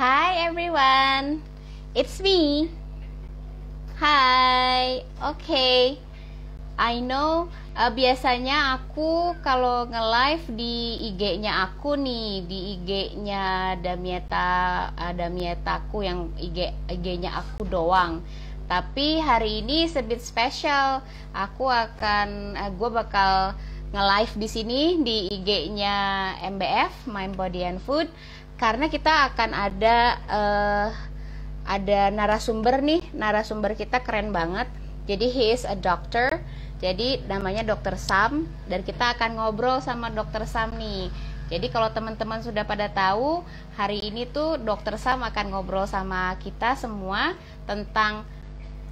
Hi everyone, it's me. Hi, okay. I know biasanya aku kalau nge-live di IG-nya aku nih, di IG-nya Damietaku yang IG-nya aku doang. Tapi hari ini sebit special. Gue bakal nge-live di sini di IG-nya MBF, Mind Body and Food, karena kita akan ada narasumber kita keren banget. Jadi he is a doctor. Jadi namanya Dokter Sam dan kita akan ngobrol sama Dokter Sam nih. Jadi kalau teman-teman sudah pada tahu, hari ini tuh Dokter Sam akan ngobrol sama kita semua tentang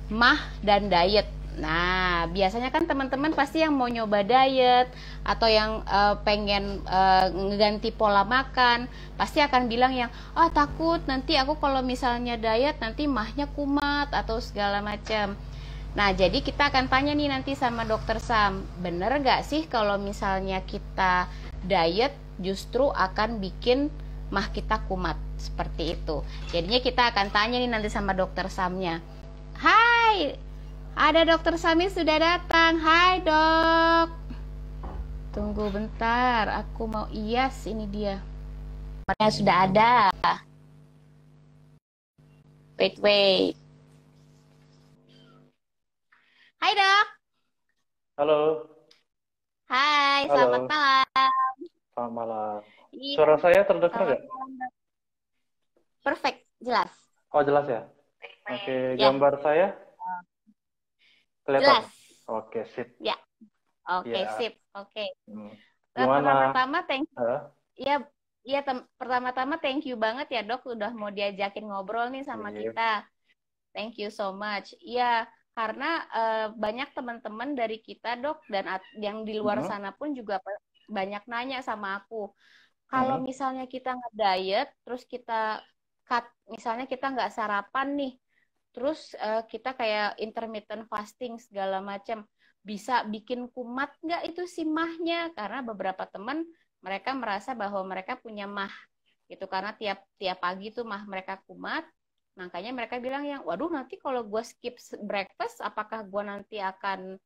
mah dan diet. Nah, biasanya kan teman-teman pasti yang mau nyoba diet atau yang pengen ngeganti pola makan, pasti akan bilang yang, takut nanti aku kalau misalnya diet nanti mahnya kumat atau segala macam. Nah, jadi kita akan tanya nih nanti sama Dokter Sam, bener gak sih kalau misalnya kita diet justru akan bikin mah kita kumat? Seperti itu. Jadinya kita akan tanya nih nanti sama Dokter Samnya. Hai, ada Dokter Sami sudah datang. Hai dok. Tunggu bentar, aku mau IAS, ini dia. Mereka sudah ada. Wait. Hai dok. Halo, Hai, selamat halo, malam. selamat malam. Iya, Suara saya terdengar selamat nggak? malam dok. Perfect, jelas. Oh, jelas ya? Oke, Ya, gambar saya kelihatan? jelas. Oke, sip. Ya, oke, Ya, sip. Oke. gimana? Pertama-tama Hah? ya, pertama-tama thank you banget ya dok udah mau diajakin ngobrol nih sama Sip. kita. Thank you so much. Iya, karena banyak teman-teman dari kita dok dan yang di luar Mhm, sana pun juga banyak nanya sama aku. Kalau mhm, misalnya kita nge-diet, terus kita cut, misalnya kita nggak sarapan nih, terus kita kayak intermittent fasting segala macam, bisa bikin kumat nggak itu si mahnya? Karena beberapa teman mereka merasa bahwa mereka punya mah gitu karena tiap tiap pagi tuh mah mereka kumat. Makanya mereka bilang yang, waduh nanti kalau gue skip breakfast, apakah gue nanti akan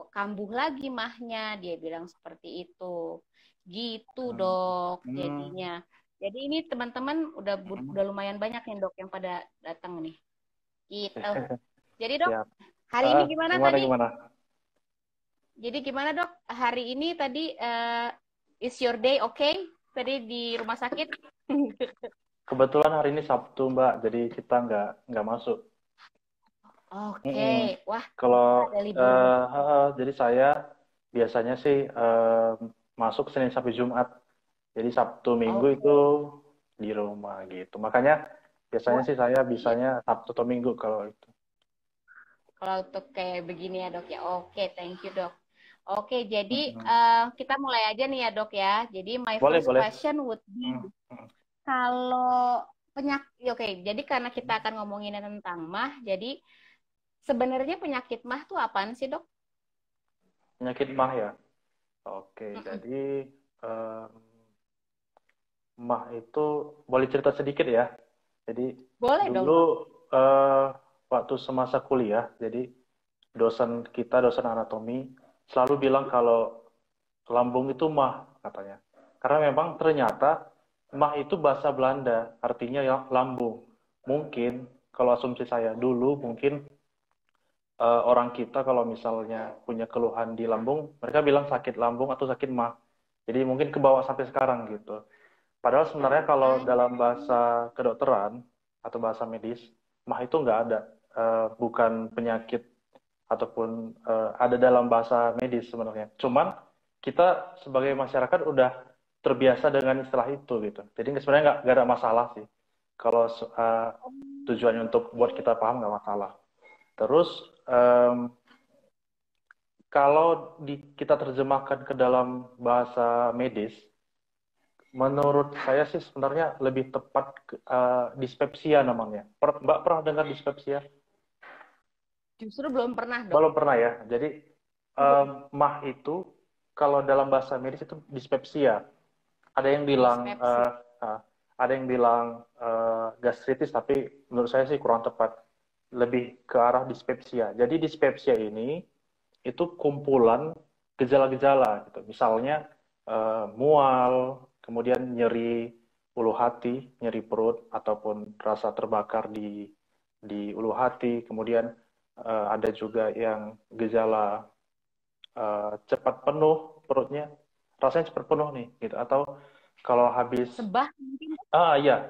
kambuh lagi mahnya? Dia bilang seperti itu. Gitu mhm, dok mhm, jadinya. Jadi ini teman-teman mhm. udah lumayan banyak nih dok yang pada datang nih. Gitu. Jadi dok, Siap. hari ini gimana Gimana, tadi? gimana? Jadi gimana dok? Hari ini tadi is your day okay? Tadi di rumah sakit? Kebetulan hari ini Sabtu, Mbak, jadi kita nggak masuk. Mm-mm. Oke, wah Kalau kita ada libur. jadi saya biasanya sih masuk Senin sampai Jumat. Jadi Sabtu Minggu itu Oke. di rumah gitu. Makanya biasanya Wah, sih saya iya. bisanya Sabtu atau Minggu kalau itu. Kalau untuk kayak begini ya dok ya. Oke, thank you dok. Oke, jadi Mm-mm. kita mulai aja nih ya dok ya. Jadi my Boleh, first boleh. question would be Mm, mm. kalau penyakit, oke. Jadi karena kita akan ngomongin tentang mah, jadi sebenarnya penyakit mah tuh apaan sih dok? Penyakit mah ya. Oke, Mm-mm. jadi em, mah itu boleh cerita sedikit ya. Jadi Boleh dong dulu dok. eh, waktu semasa kuliah, jadi dosen anatomi selalu bilang kalau lambung itu mah katanya. Karena memang ternyata mah itu bahasa Belanda, artinya ya lambung. Mungkin kalau asumsi saya dulu mungkin orang kita kalau misalnya punya keluhan di lambung, mereka bilang sakit lambung atau sakit mah. Jadi mungkin ke bawah sampai sekarang gitu. Padahal sebenarnya kalau Ah, dalam bahasa kedokteran atau bahasa medis, mah itu nggak ada. Bukan penyakit ataupun ada dalam bahasa medis sebenarnya. Cuman kita sebagai masyarakat udah terbiasa dengan istilah itu gitu. Jadi sebenarnya nggak ada masalah sih. Kalau tujuannya untuk buat oke. kita paham nggak masalah. Terus em, kalau kita terjemahkan ke dalam bahasa medis, menurut saya sih sebenarnya lebih tepat dispepsia namanya. Mbak pernah dengar dispepsia? Justru belum pernah dok. Belum pernah ya. Jadi Belum. mah itu kalau dalam bahasa medis itu dispepsia. Ada yang bilang Dispepsia. ada yang bilang gastritis, tapi menurut saya sih kurang tepat. Lebih ke arah dispepsia. Jadi dispepsia ini itu kumpulan gejala-gejala gitu. Misalnya mual, kemudian nyeri ulu hati, nyeri perut, ataupun rasa terbakar di ulu hati. Kemudian ada juga yang gejala cepat penuh perutnya, rasanya cepat penuh nih, gitu. Atau kalau habis, Sebah mungkin. iya,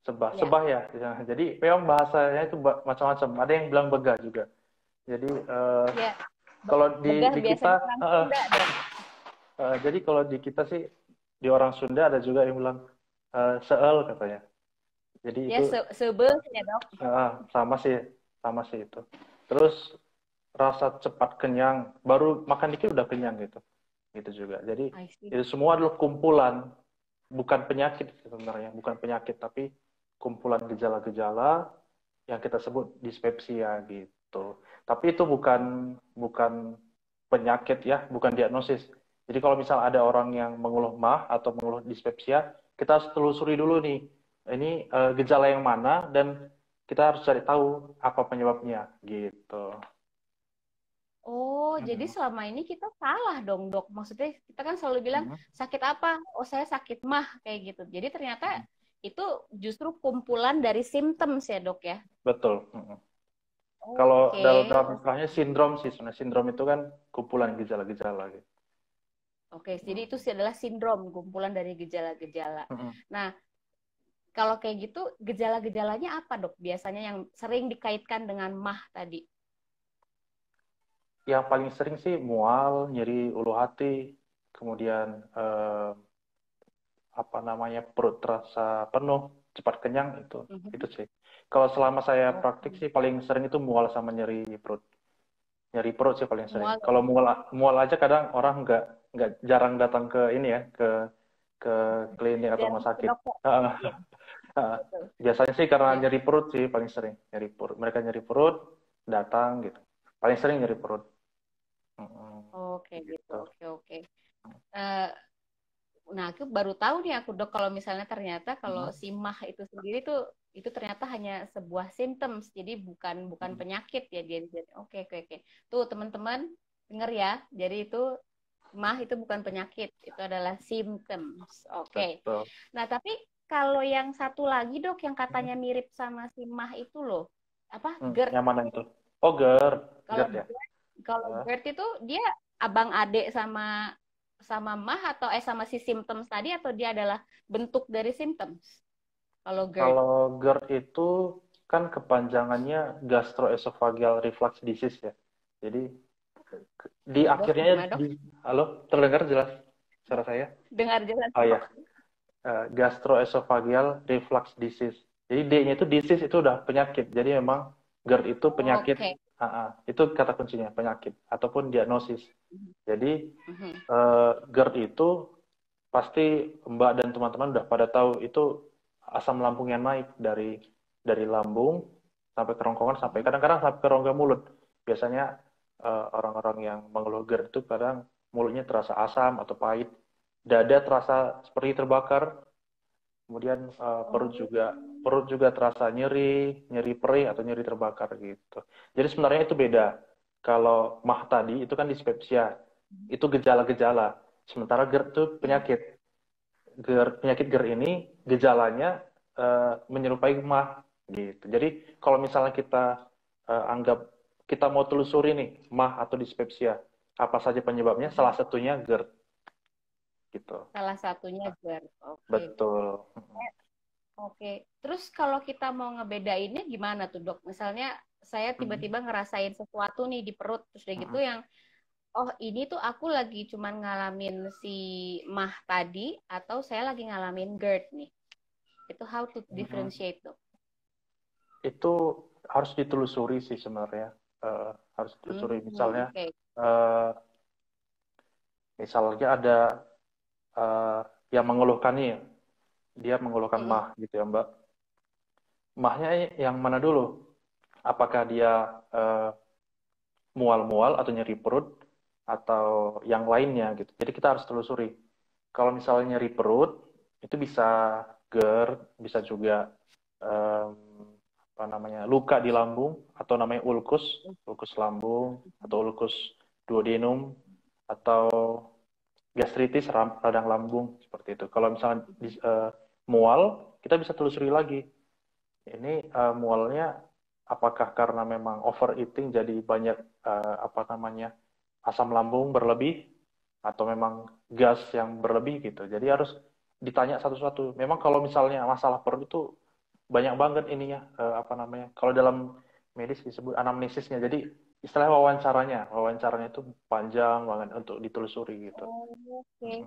sebah, Ya. sebah ya. Ya. Jadi memang bahasanya itu macam-macam. Ada yang bilang begah juga. Jadi Ya, kalau begah di kita, biasanya orang Sunda, Dok. jadi kalau di kita sih, di orang Sunda ada juga yang bilang seel katanya. Jadi Ya, itu sebel ya, Dok. sama sih, sama sih itu. Terus rasa cepat kenyang, baru makan dikit udah kenyang gitu, gitu juga. Jadi I see. itu semua adalah kumpulan, bukan penyakit sebenarnya, bukan penyakit, tapi kumpulan gejala-gejala yang kita sebut dispepsia gitu. Tapi itu bukan bukan penyakit ya, bukan diagnosis. Jadi kalau misal ada orang yang mengeluh MAH atau mengeluh dispepsia, kita harus telusuri dulu nih, ini gejala yang mana, dan kita harus cari tahu apa penyebabnya gitu. Oh, jadi Mhm. selama ini kita salah dong, Dok. Maksudnya kita kan selalu bilang Mhm. sakit apa? Oh, saya sakit mah kayak gitu. Jadi ternyata Mhm. itu justru kumpulan dari symptoms ya, Dok ya. Betul. Mhm. Kalau Oke, dalam oke, istilahnya sindrom sih, sebenarnya sindrom itu kan kumpulan gejala-gejala gitu. oke. Jadi itu sih adalah sindrom, kumpulan dari gejala-gejala. Mhm. Nah, kalau kayak gitu, gejala-gejalanya apa, Dok? Biasanya yang sering dikaitkan dengan mah tadi. Yang paling sering sih mual, nyeri ulu hati, kemudian apa namanya, perut terasa penuh, cepat kenyang, itu Mhm. sih. Kalau selama saya praktik Oke. sih paling sering itu mual sama nyeri perut. Nyeri perut sih paling sering. Mual. Kalau mual mual aja kadang orang nggak jarang datang ke ini ya, ke klinik atau Dan rumah sakit. dokter. Iya, betul. Biasanya sih karena Iya. nyeri perut sih paling sering, nyeri perut. Mereka nyeri perut datang gitu. Paling sering nyeri perut. Mm, Oke, gitu. gitu. Oke, oke. Eh, Nah, aku baru tahu nih aku, Dok, kalau misalnya ternyata kalau Mm, si mah itu sendiri tuh itu ternyata hanya sebuah symptoms, jadi bukan bukan mm, penyakit ya dia. Oke, oke, oke. Tuh teman-teman denger ya. Jadi itu mah itu bukan penyakit, itu adalah symptoms. Oke. betul. Nah, tapi kalau yang satu lagi, Dok, yang Mm, katanya mirip sama si mah itu loh, apa? GERD. yang mana itu? Oh, GERD. Kalau GERD ya. kalau Eh, GERD itu dia abang adik sama sama mah atau sama si symptoms tadi atau dia adalah bentuk dari symptoms? Kalau GERD. Kalau GERD itu kan kepanjangannya gastroesophageal reflux disease ya. Jadi di Ya, Dok, akhirnya gimana, Dok? halo, terdengar jelas suara saya? Dengar jelas, Oh ya, Dok. gastroesophageal reflux disease. Jadi D-nya itu disease, itu udah penyakit. Jadi memang GERD itu penyakit. Oke. Itu kata kuncinya, penyakit ataupun diagnosis. Jadi Mhm. GERD itu pasti Mbak dan teman-teman udah pada tahu itu asam lambung yang naik dari lambung sampai kerongkongan, sampai Mhm. kadang-kadang sampai ke rongga mulut. Biasanya orang-orang yang mengeluh GERD itu kadang mulutnya terasa asam atau pahit, dada terasa seperti terbakar, kemudian Oh. perut juga terasa nyeri, nyeri perih atau nyeri terbakar gitu. Jadi sebenarnya itu beda. Kalau MAH tadi itu kan dispepsia, itu gejala-gejala. Sementara GERD itu penyakit. Penyakit GERD ini gejalanya menyerupai MAH gitu. Jadi kalau misalnya kita anggap kita mau telusuri nih MAH atau dispepsia, apa saja penyebabnya? Salah satunya GERD gitu. Salah satunya GERD. Oke. Betul. Oke. Terus kalau kita mau ngebedainnya gimana tuh, Dok? Misalnya saya tiba-tiba ngerasain sesuatu nih di perut terus udah gitu yang oh ini tuh aku lagi cuman ngalamin si mah tadi atau saya lagi ngalamin GERD nih. Itu how to differentiate tuh. Itu harus ditelusuri sih sebenarnya. Harus ditelusuri. Misalnya, Oke. eh, misalnya ada eh, yang mengeluhkan nih, dia mengeluhkan Mm-mm. MAH gitu ya Mbak. MAH-nya yang mana dulu? Apakah dia eh, mual-mual atau nyeri perut atau yang lainnya gitu. Jadi kita harus telusuri. Kalau misalnya nyeri perut, itu bisa GERD, bisa juga em, apa namanya luka di lambung atau namanya ulkus lambung atau ulkus duodenum atau gastritis radang lambung seperti itu. Kalau misalnya mual, kita bisa telusuri lagi. Ini mualnya apakah karena memang overeating jadi banyak apa namanya asam lambung berlebih atau memang gas yang berlebih gitu. Jadi harus ditanya satu-satu. Memang kalau misalnya masalah perut itu banyak banget ininya apa namanya? Kalau dalam medis disebut anamnesisnya. Jadi istilah wawancaranya itu panjang banget untuk ditelusuri gitu. Oke.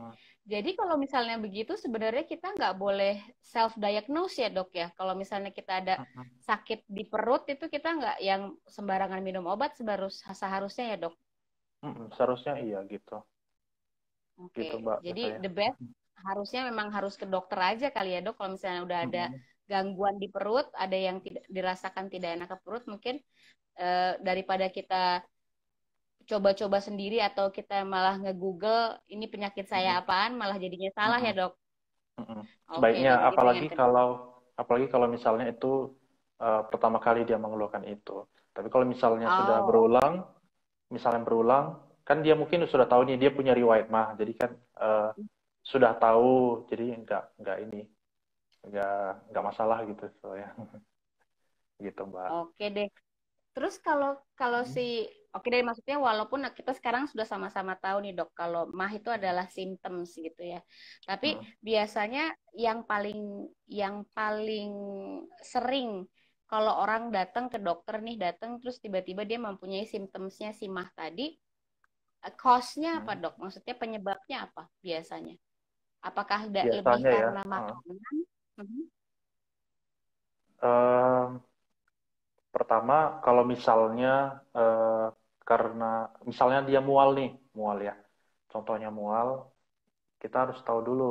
Jadi kalau misalnya begitu sebenarnya kita nggak boleh self diagnose ya dok ya. Kalau misalnya kita ada sakit di perut itu kita nggak yang sembarangan minum obat seharusnya ya dok. Seharusnya iya gitu. Oke. Gitu Mbak Jadi biasanya. the best harusnya memang harus ke dokter aja kali ya dok. Kalau misalnya udah ada Mm-mm. gangguan di perut, ada yang tidak dirasakan tidak enak ke perut, mungkin daripada kita coba-coba sendiri atau kita malah nge-Google ini penyakit saya Mm-mm. apaan, malah jadinya salah ya Mm-mm. dok. Mm-mm. Oke Sebaiknya deh, jadi pengen apalagi kalau misalnya itu pertama kali dia mengeluhkan itu. Tapi kalau misalnya sudah oh berulang, kan dia mungkin sudah tahu nih dia punya riwayat mah, jadi kan sudah tahu, jadi nggak ini nggak nggak masalah gitu soalnya gitu Mbak. oke deh. Terus kalau kalau Hmm. si oke deh maksudnya walaupun kita sekarang sudah sama-sama tahu nih dok kalau mah itu adalah symptoms gitu ya. Tapi Hmm. biasanya yang paling sering kalau orang datang ke dokter nih datang terus tiba-tiba dia mempunyai symptomsnya si mah tadi, cause-nya apa Hmm. dok? Maksudnya penyebabnya apa biasanya? Apakah lebih Biasanya ya, karena makanan? Mhm. em, pertama kalau misalnya karena misalnya dia mual ya, contohnya mual, kita harus tahu dulu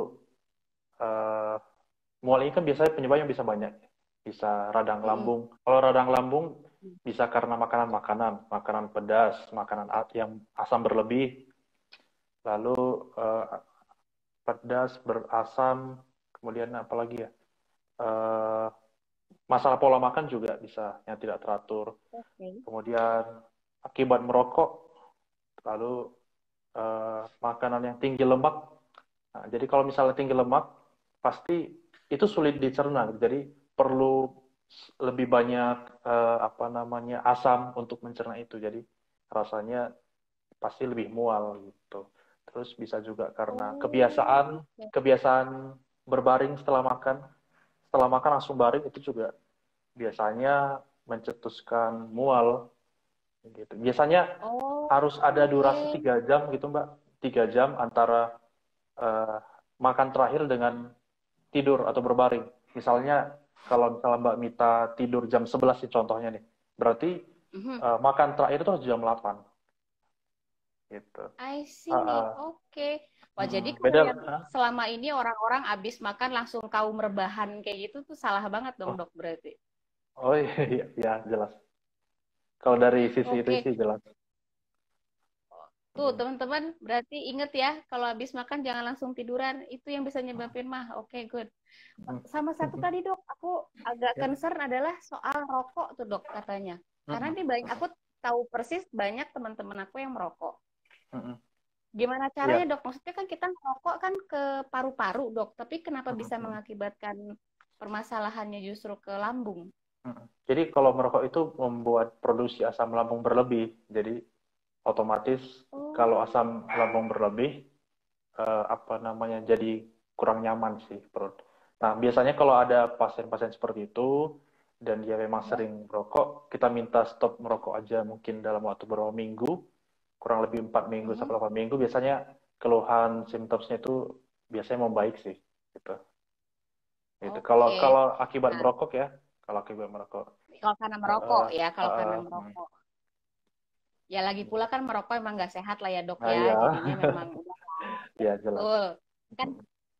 eh, mual ini kan biasanya penyebabnya bisa banyak, bisa radang Mm-mm. lambung. Kalau radang lambung bisa karena makanan pedas, yang asam berlebih, lalu pedas berasam, kemudian apa lagi ya? Eh, Masalah pola makan juga bisa yang tidak teratur. Oke. Kemudian akibat merokok, lalu makanan yang tinggi lemak. Nah, jadi kalau misalnya tinggi lemak, pasti itu sulit dicerna. Jadi perlu lebih banyak apa namanya asam untuk mencerna itu. Jadi rasanya pasti lebih mual gitu. Terus bisa juga karena Oh, kebiasaan oke. kebiasaan berbaring setelah makan. Setelah makan langsung baring itu juga biasanya mencetuskan mual gitu. Biasanya Oh, harus ada durasi oke. 3 jam gitu Mbak. 3 jam antara eh, makan terakhir dengan tidur atau berbaring. Misalnya kalau misalnya Mbak Mita tidur jam 11 sih contohnya nih. Berarti Mhm. makan terakhir itu harus jam 8 gitu. I Ah, see. ah. Oke. Wah, jadi kalau Beda. yang selama ini orang-orang habis makan langsung kaum rebahan kayak gitu tuh salah banget dong, Oh, Dok, berarti. oh iya, iya jelas. Kalau dari sisi itu Oke. sih jelas. Tuh, Mm, teman-teman, berarti inget ya, kalau habis makan jangan langsung tiduran. Itu yang bisa nyebabin mah. Oke, good. mm. Sama satu tadi, Dok, aku agak Ya. concern adalah soal rokok tuh, Dok, katanya. Karena Mm, ini banyak, aku tahu persis banyak teman-teman aku yang merokok. mm. Gimana caranya, Iya. Dok? Maksudnya kan kita ngerokok kan ke paru-paru, Dok. Tapi kenapa Mm, bisa mm. mengakibatkan permasalahannya justru ke lambung? Jadi kalau merokok itu membuat produksi asam lambung berlebih. Jadi otomatis kalau Oh, asam lambung berlebih, apa namanya, jadi kurang nyaman sih perut. Nah, biasanya kalau ada pasien-pasien seperti itu dan dia memang ya. sering merokok, kita minta stop merokok aja mungkin dalam waktu beberapa minggu, kurang lebih 4 minggu Mhm. sampai 8 minggu. Biasanya keluhan simptomnya itu biasanya membaik sih, gitu. Gitu. Kalau Oke. kalau akibat Nah, merokok ya, kalau akibat merokok. kalau karena Uh, merokok uh, ya, uh, kalau karena uh, merokok. Ya lagi pula kan merokok emang nggak sehat lah ya dok Nah, ya. ya, Jadinya memang udah ya jelas. betul. Kan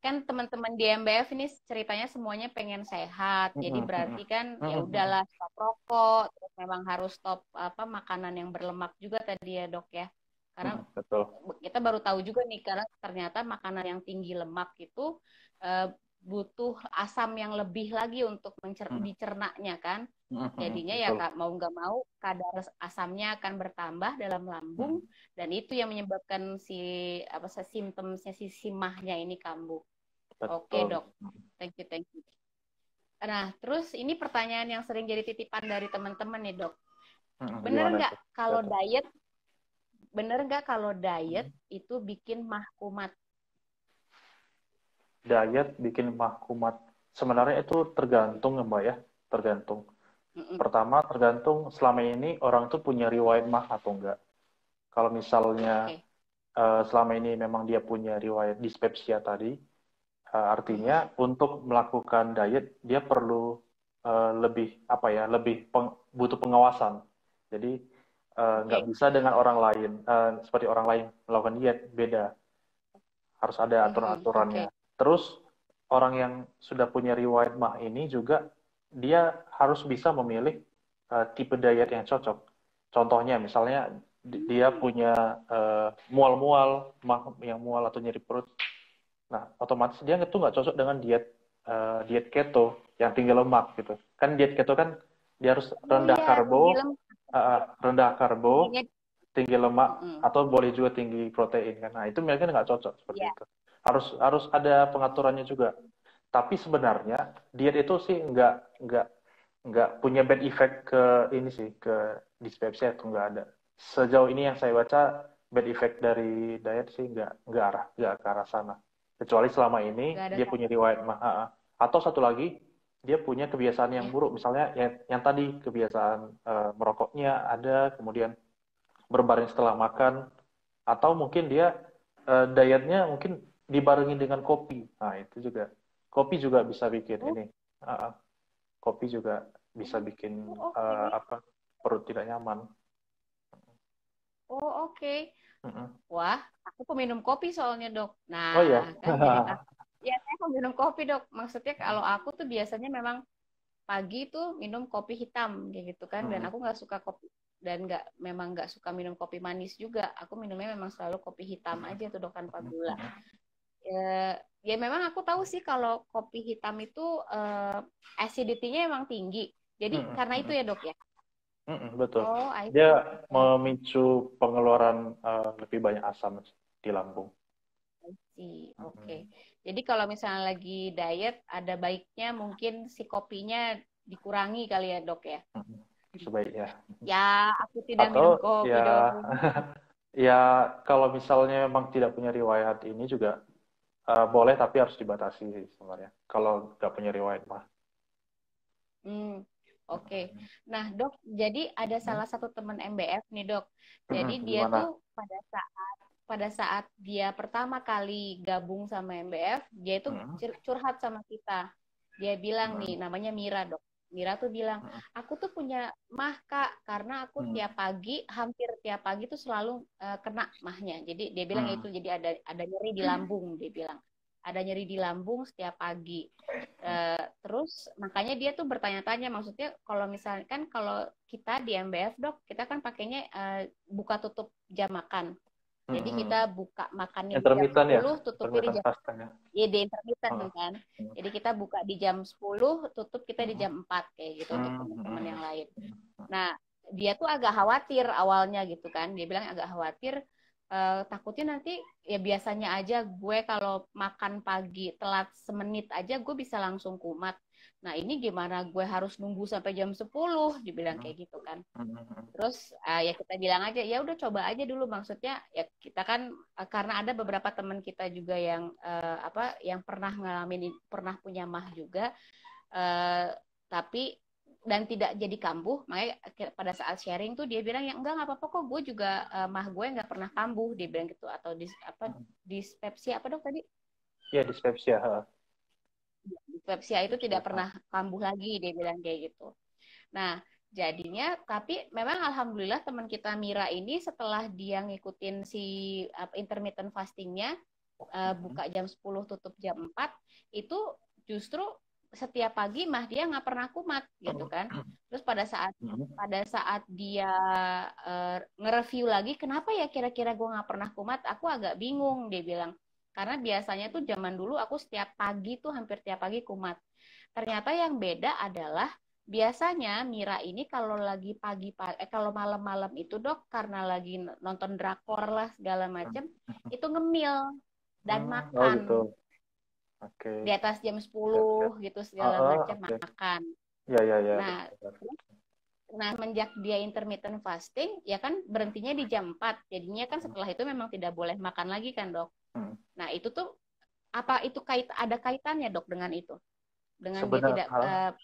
kan teman-teman di MBF ini ceritanya semuanya pengen sehat. Jadi berarti kan ya udahlah stop rokok, terus memang harus stop apa makanan yang berlemak juga tadi ya dok ya. Karena Betul. kita baru tahu juga nih karena ternyata makanan yang tinggi lemak itu eh, butuh asam yang lebih lagi untuk dicernanya kan. Jadinya ya Betul. mau nggak mau kadar asamnya akan bertambah dalam lambung dan itu yang menyebabkan simptomnya si mahnya ini kambuh. Oke Betul. dok, thank you. Nah terus ini pertanyaan yang sering jadi titipan dari teman-teman nih dok. Bener Gimana nggak itu? kalau diet itu bikin mah kumat? Diet bikin mah kumat. Sebenarnya itu tergantung ya Mbak ya, tergantung. Mm-mm. Pertama tergantung selama ini orang itu punya riwayat mah atau enggak. Kalau misalnya Oke. selama ini memang dia punya riwayat dispepsia tadi, Mm-mm. artinya untuk melakukan diet dia perlu lebih apa ya, butuh pengawasan. Jadi nggak Oke. bisa dengan orang lain seperti orang lain melakukan diet, beda. Harus ada Mhm. aturan-aturannya. Oke. Terus orang yang sudah punya riwayat mah ini juga dia harus bisa memilih tipe diet yang cocok. Contohnya misalnya dia punya mual-mual, mah yang mual atau nyeri perut. Nah, otomatis dia itu nggak cocok dengan diet keto yang tinggi lemak gitu. Kan diet keto kan dia harus Oh iya, tinggi lemak. rendah karbo, Tingginya. tinggi lemak Mm-mm. atau boleh juga tinggi protein kan. Nah, itu mereka nggak cocok seperti Iya. itu. Harus harus ada pengaturannya juga. Tapi sebenarnya diet itu sih nggak punya bad effect ke ini sih ke dispepsia itu nggak ada. Sejauh ini yang saya baca bad effect dari diet sih nggak ke arah sana. Kecuali selama ini Nggak ada dia punya riwayat mah. Atau satu lagi dia punya kebiasaan yang ya. buruk, misalnya yang tadi kebiasaan merokoknya ada, kemudian berbaring setelah makan, atau mungkin dia dietnya mungkin dibarengi dengan kopi. Nah, itu juga. Kopi juga bisa bikin Oh, ini. Uh, kopi juga bisa bikin oke. perut tidak nyaman. Oh, oke. Mm-mm. Wah, aku peminum kopi soalnya, Dok. Oh Nah, ya. kan jadi ya saya peminum kopi, Dok. Maksudnya kalau aku tuh biasanya memang pagi tuh minum kopi hitam kayak gitu kan dan Mm-mm. aku nggak suka kopi dan memang nggak suka minum kopi manis juga. Aku minumnya memang selalu kopi hitam aja tuh Dok tanpa gula. Ya memang aku tahu sih kalau kopi hitam itu acidity-nya emang tinggi. Jadi Mm-mm. karena itu Mm-mm. ya dok ya. Mm-mm, betul. Oh, I Dia see. memicu pengeluaran lebih banyak asam di lambung. I see. Oke. Mm-mm. Jadi kalau misalnya lagi diet, ada baiknya mungkin si kopinya dikurangi kali ya dok ya. Mm-mm. Sebaiknya. Ya, aku tidak Atau minum kopi ya dong. ya kalau misalnya memang tidak punya riwayat ini juga boleh tapi harus dibatasi sih sebenarnya. Kalau nggak punya riwayat mah. Hmm, oke. Nah, Dok, jadi ada Hmm? salah satu teman MBF nih, Dok. Jadi Mm-mm. dia Gimana? tuh pada saat dia pertama kali gabung sama MBF, dia itu Mm-mm. curhat sama kita. Dia bilang nih, Mm-mm. namanya Mira, Dok. Mira tuh bilang, Mm-mm. aku tuh punya mah, Kak, karena aku Mm-mm. hampir tiap pagi tuh selalu kena mahnya. Jadi dia bilang Mm-mm. itu, jadi ada nyeri di lambung, dia bilang. Ada nyeri di lambung setiap pagi. Terus makanya dia tuh bertanya-tanya maksudnya kalau misalkan kalau kita di MBF dok kita kan pakainya buka tutup jam makan jadi kita Mm-mm. buka makannya di jam Intermittent ya, 10 tutupnya di intermittent jam fasting ya. ya di intermittent Oh. kan Mm. jadi kita buka di jam 10 tutup kita di Mm-mm. jam 4 kayak gitu untuk teman-teman Mm-mm. yang lain. Nah, dia tuh agak khawatir awalnya gitu kan. Dia bilang agak khawatir takutnya nanti ya biasanya aja gue kalau makan pagi telat semenit aja gue bisa langsung kumat. Nah, ini gimana gue harus nunggu sampai jam 10? Dibilang kayak gitu kan. Mm-mm. Terus ya kita bilang aja ya udah coba aja dulu maksudnya ya kita kan karena ada beberapa teman kita juga yang yang pernah punya mah juga eh, tapi dan tidak jadi kambuh makanya pada saat sharing tuh dia bilang ya enggak nggak apa-apa kok gue juga mah gue nggak pernah kambuh dia bilang gitu atau dispepsia apa dok tadi Ya, dispepsia. dispepsia itu tidak Dispepsia. pernah kambuh lagi dia bilang kayak gitu. Nah, jadinya tapi memang alhamdulillah teman kita Mira ini setelah dia ngikutin si intermittent fastingnya buka jam 10 tutup jam 4 itu justru setiap pagi mah dia nggak pernah kumat gitu kan. Terus pada saat dia nge-review lagi kenapa ya kira-kira gue nggak pernah kumat, aku agak bingung dia bilang Karena biasanya tuh zaman dulu aku setiap pagi tuh hampir tiap pagi kumat. Ternyata yang beda adalah biasanya Mira ini kalau lagi kalau malam-malam itu dok karena lagi nonton drakor lah segala Hmm. macem itu ngemil dan Oh gitu. makan Oke. di atas jam Siap, 10 siap. gitu segala macam Oke. makan. Ya, ya, ya, Nah, benar. nah semenjak dia intermittent fasting ya kan berhentinya di jam 4. Jadinya kan setelah itu memang tidak boleh makan lagi kan, Dok. Hmm. Nah, itu tuh apa itu ada kaitannya, Dok, dengan itu? Dengan dia tidak Sebenarnya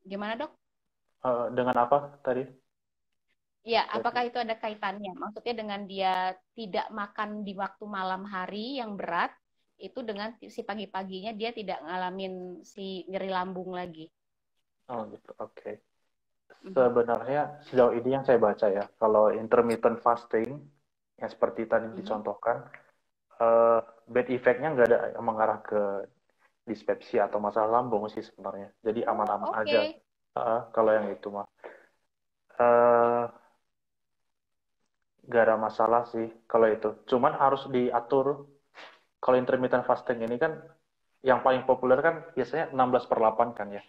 gimana, Dok? dengan apa tadi? Ya, apakah itu ada kaitannya? Maksudnya dengan dia tidak makan di waktu malam hari yang berat, itu dengan si pagi-paginya dia tidak ngalamin si nyeri lambung lagi. Oh gitu. Oke. Mhm. Sebenarnya sejauh ini yang saya baca ya, kalau intermittent fasting yang seperti tadi Mhm. dicontohkan, eh, bad effect-nya nggak ada yang mengarah ke dispepsia atau masalah lambung sih sebenarnya. Jadi Oh, aman-aman aja. oke. Kalau yang itu mah, eh nggak ada masalah sih kalau itu. Cuman harus diatur. Kalau intermittent fasting ini kan yang paling populer kan biasanya 16/8 kan ya.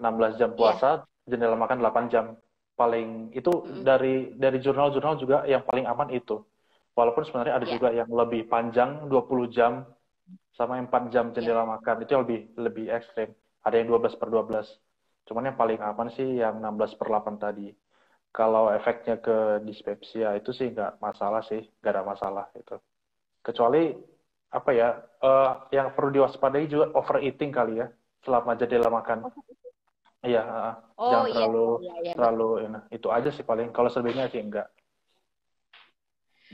16 jam Iya. puasa, jendela makan 8 jam. Paling itu Mhm. dari jurnal-jurnal juga yang paling aman itu. Walaupun sebenarnya ada Iya. juga yang lebih panjang 20 jam sama 4 jam Iya. jendela makan. Itu yang lebih lebih ekstrim. Ada yang 12/12. Cuman yang paling aman sih yang 16/8 tadi. Kalau efeknya ke dispepsia itu sih nggak masalah sih, nggak ada masalah itu. Kecuali apa ya, yang perlu diwaspadai juga overeating kali ya selama jendela makan. Iya, Oh jangan iya, terlalu iya, iya, iya, terlalu betul. itu aja sih paling. Kalau selebihnya sih enggak.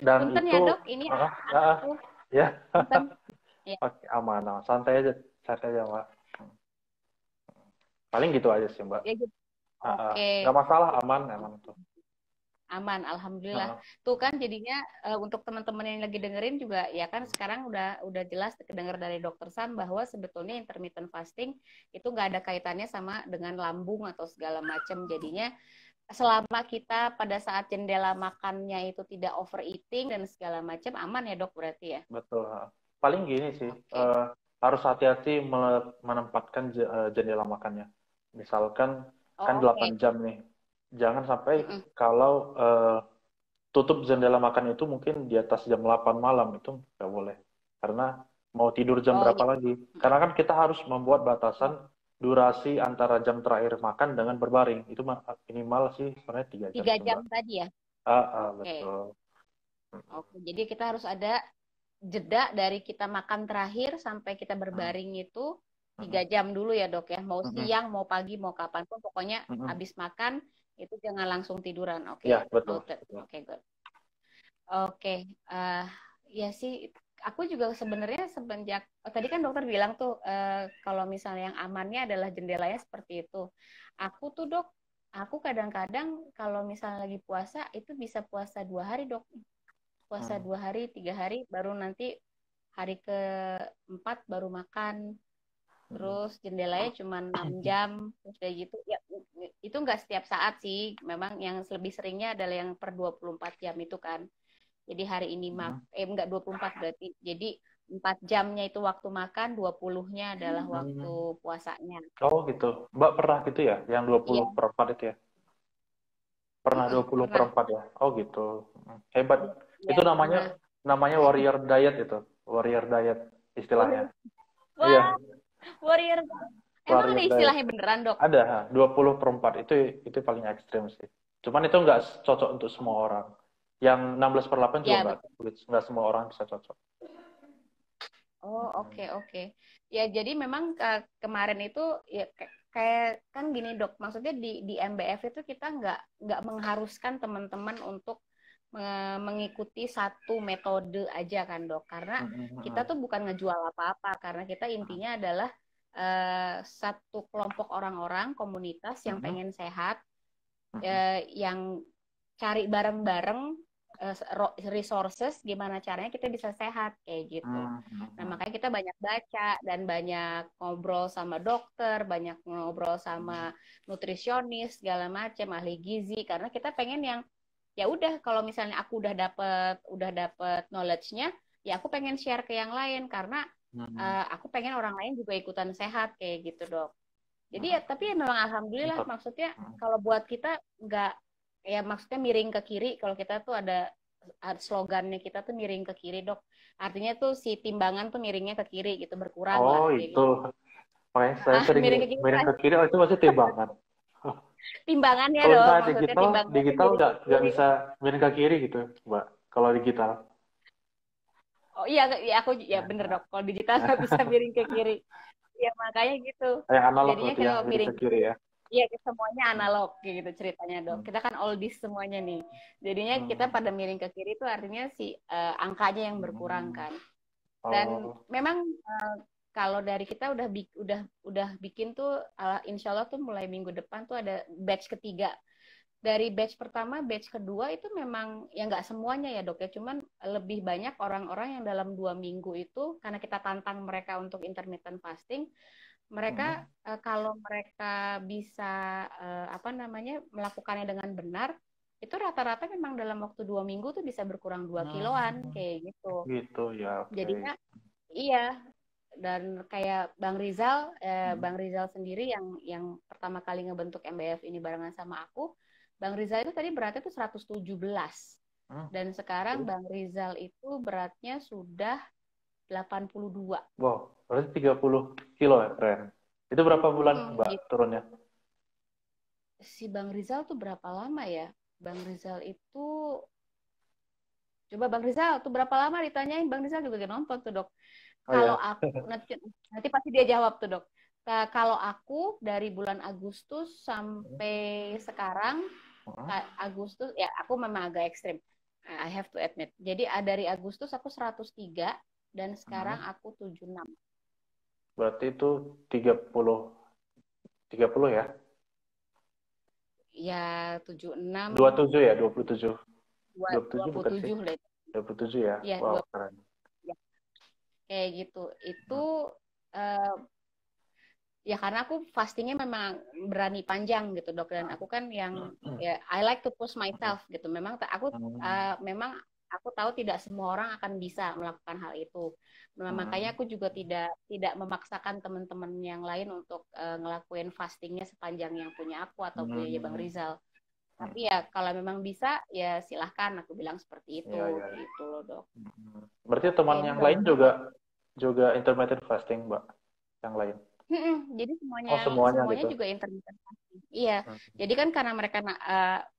Dan Punten itu, ya dok, ini uh, uh, anakku. ya, Punten. Ya, oke, aman, aman. Santai aja, Mbak. Paling gitu aja sih, Mbak. ya gitu. Oke, Nggak masalah, aman, aman tuh. aman, alhamdulillah. Uh, Tuh kan jadinya untuk teman-teman yang lagi dengerin juga ya kan sekarang udah jelas kedengar dari dokter Sam bahwa sebetulnya intermittent fasting itu nggak ada kaitannya sama dengan lambung atau segala macam. Jadinya selama kita pada saat jendela makannya itu tidak overeating dan segala macam aman ya dok berarti ya. betul. Paling gini sih, Oke. harus hati-hati menempatkan jendela makannya. Misalkan kan Oh, 8 oke. jam nih. Jangan sampai Mm-mm. kalau tutup jendela makan itu mungkin di atas jam 8 malam itu nggak boleh. Karena mau tidur jam Oh berapa ya. lagi? Karena kan kita harus membuat batasan durasi antara jam terakhir makan dengan berbaring. Itu minimal sih sebenarnya 3 jam Tiga sih, jam Mbak. tadi ya. Oke. Betul. Oke. Jadi kita harus ada jeda dari kita makan terakhir sampai kita Mm, berbaring itu mm, 3 jam dulu ya dok ya. Mau mm, mm, siang, mau pagi, mau kapanpun, pokoknya mm, mm. habis makan itu jangan langsung tiduran. Ya, Oke, betul, noted. betul. Oke, good. Oke, eh ya sih. Aku juga sebenarnya semenjak tadi kan dokter bilang tuh kalau misalnya yang amannya adalah jendelanya seperti itu. Aku tuh dok, aku kadang-kadang kalau misalnya lagi puasa itu bisa puasa 2 hari dok. Puasa Mm, 2 hari, 3 hari, baru nanti hari keempat baru makan. mm, Terus jendelanya cuma 6 jam, terus kayak gitu. Ya, itu nggak setiap saat sih. Memang yang lebih seringnya adalah yang per 24 jam itu kan. Jadi hari ini mm, enggak 24 berarti. Jadi 4 jamnya itu waktu makan, 20-nya adalah waktu mm. puasanya. Oh gitu. Mbak pernah gitu ya? Yang dua Iya, puluh per 4 itu ya? Pernah 20 per pernah. 4 ya? Oh gitu. Hebat. Ya, Itu namanya pernah. namanya warrior diet itu. Warrior diet istilahnya. Iya, Wah, warrior. Emang ada warrior diet. istilahnya beneran, Dok? Ada 20/4 itu paling ekstrim sih. Cuman itu nggak cocok untuk semua orang. Yang 16/8 juga Ya, nggak betul. sulit. Nggak semua orang bisa cocok. Oh, oke, oke. Ya, jadi memang kemarin itu ya kayak kan gini, Dok. Maksudnya di MBF itu kita nggak mengharuskan teman-teman untuk mengikuti satu metode aja kan, Dok. Karena kita tuh bukan ngejual apa-apa, karena kita intinya adalah satu kelompok orang-orang, komunitas yang pengen sehat, yang cari bareng-bareng resources gimana caranya kita bisa sehat kayak gitu. Nah, makanya kita banyak baca dan banyak ngobrol sama dokter, banyak ngobrol sama nutrisionis segala macam, ahli gizi karena kita pengen yang ya udah kalau misalnya aku udah dapet knowledge-nya, ya aku pengen share ke yang lain karena Hmm. aku pengen orang lain juga ikutan sehat kayak gitu dok. Jadi ya Hmm. tapi ya memang alhamdulillah Mantap. maksudnya Hmm. kalau buat kita nggak ya maksudnya miring ke kiri kalau kita tuh ada slogannya kita tuh miring ke kiri dok. Artinya tuh si timbangan tuh miringnya ke kiri gitu berkurang lah Oh, kayak itu. gitu. Makanya saya sering Miring ke kiri miring lah ke kiri, oh itu masih timbangan. timbangannya Kalau dong misalnya maksudnya digital, timbangannya tuh digital miring ke nggak kiri. bisa miring ke kiri gitu, Mbak. Kalau digital. Oh iya ya aku ya bener Nah, dok kalau digital nggak bisa miring ke kiri. Ya makanya gitu. yang analog Jadinya berarti yang kalau miring miring ke ke kiri kiri, ya. iya semuanya Hmm. analog kayak gitu ceritanya dok. Hmm. Kita kan oldies semuanya nih. Jadinya kita Hmm. pada miring ke kiri itu artinya si angkanya yang berkurang Hmm. kan. Dan Oh. memang kalau dari kita udah bikin tuh insya Allah tuh mulai minggu depan tuh ada batch ketiga. Dari batch pertama, batch kedua itu memang ya nggak semuanya ya dok ya, cuman lebih banyak orang-orang yang dalam 2 minggu itu karena kita tantang mereka untuk intermittent fasting, mereka Hmm. kalau mereka bisa apa namanya melakukannya dengan benar, itu rata-rata memang dalam waktu 2 minggu tuh bisa berkurang 2 kiloan Hmm. kayak gitu. Gitu ya, oke. Jadinya iya dan kayak Hmm. Bang Rizal sendiri yang pertama kali ngebentuk MBF ini barengan sama aku, Bang Rizal itu tadi beratnya tuh 117 Hmm. dan sekarang Terus? Bang Rizal itu beratnya sudah 82. Wow, berarti 30 kilo ya, keren. Itu berapa bulan, Mbak, Gitu. turunnya? Si Bang Rizal tuh berapa lama ya? Bang Rizal itu coba Bang Rizal tuh berapa lama ditanyain Bang Rizal juga gak nonton tuh dok. Oh Kalau ya. aku nanti pasti dia jawab tuh dok. Kalau aku dari bulan Agustus sampai sekarang Hmm. Agustus ya aku memang agak ekstrim. I have to admit. Jadi dari Agustus aku 103 dan sekarang Hmm. aku 76. Berarti itu 30, 30 ya? Ya 76 27 ya, 27. dua 27 puluh bukan sih? tujuh deh. 27 ya? Ya Wow, keren. ya kayak gitu. Itu Hmm. eh, ya karena aku fastingnya memang berani panjang gitu dok dan aku kan yang ya I like to push myself gitu memang Hmm. memang aku tahu tidak semua orang akan bisa melakukan hal itu. Nah, makanya Hmm. aku juga tidak memaksakan teman-teman yang lain untuk ngelakuin fastingnya sepanjang yang punya aku atau punya Bang Hmm. Rizal. Tapi Hmm. ya kalau memang bisa ya silahkan aku bilang seperti itu Iya, iya, iya. gitu loh dok. Hmm. Berarti Oke teman ini yang lain bagus juga nih. juga intermittent fasting, Mbak, yang lain. Jadi Oh, semuanya semuanya gitu. juga intermittent fasting. Iya. Hmm. Jadi kan karena mereka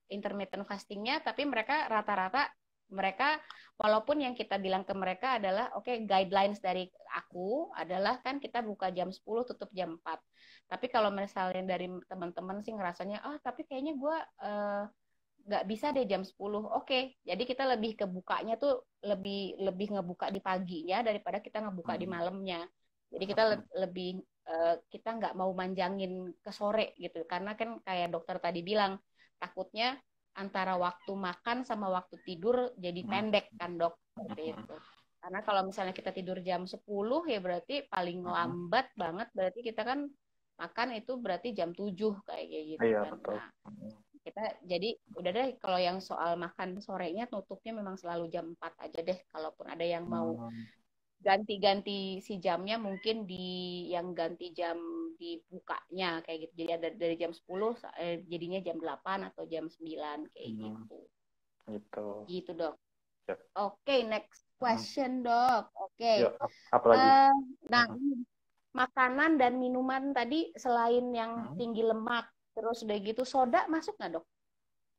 intermittent fastingnya, tapi mereka rata-rata mereka walaupun yang kita bilang ke mereka adalah oke guidelines dari aku adalah kan kita buka jam 10 tutup jam 4. Tapi kalau misalnya dari teman-teman sih ngerasanya tapi kayaknya gue nggak bisa deh jam 10. Oke, jadi kita lebih ke bukanya tuh lebih lebih ngebuka di paginya daripada kita ngebuka di Hmm. malamnya. Jadi kita lebih kita nggak mau manjangin ke sore gitu. Karena kan kayak dokter tadi bilang takutnya antara waktu makan sama waktu tidur jadi Hmm. pendek kan dok seperti Hmm. itu. Karena kalau misalnya kita tidur jam 10 ya berarti paling Hmm. lambat banget berarti kita kan makan itu berarti jam 7 kayak gitu Iya, kan. betul. Nah, kita jadi udah deh kalau yang soal makan sorenya tutupnya memang selalu jam 4 aja deh kalaupun ada yang mau Hmm. ganti-ganti si jamnya mungkin di yang ganti jam dibukanya kayak gitu jadi ada dari jam 10 jadinya jam 8 atau jam 9 kayak Hmm. gitu Gitu. gitu dok. Ya. Oke, next Hmm. question dok. Oke. Yuk, apa lagi? eh nah Hmm. ini makanan dan minuman tadi selain yang Hmm. tinggi lemak terus udah gitu soda masuk nggak dok?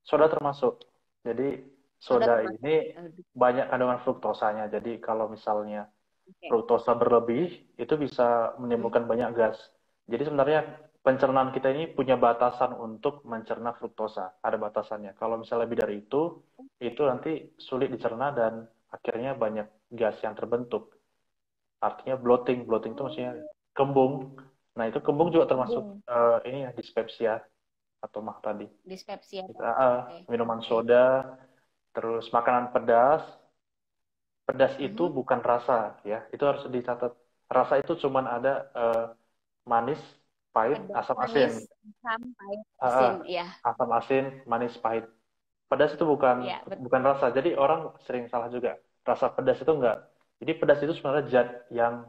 Soda termasuk. Jadi Soda soda termasuk. ini banyak kandungan fruktosanya. Jadi kalau misalnya Oke. fruktosa berlebih, itu bisa Hmm. menimbulkan banyak gas. Jadi sebenarnya pencernaan kita ini punya batasan untuk mencerna fruktosa. Ada batasannya. Kalau misalnya lebih dari itu nanti sulit dicerna dan akhirnya banyak gas yang terbentuk. Artinya bloating. Bloating itu maksudnya Oh, kembung. Nah, itu kembung juga termasuk kembung, ini ya, dispepsia atau mah tadi. dispepsia Kita tadi. Oke, minuman oke. soda, terus makanan pedas. Pedas itu Mhm. bukan rasa ya, itu harus dicatat. Rasa itu cuman ada manis, pahit, Pedas, asam asin. manis, asam, pahit, Eh, eh, asin. Ya, asam asin, manis, pahit. Pedas itu bukan ya, betul. bukan rasa. Jadi orang sering salah juga. Rasa pedas itu enggak. Jadi pedas itu sebenarnya zat yang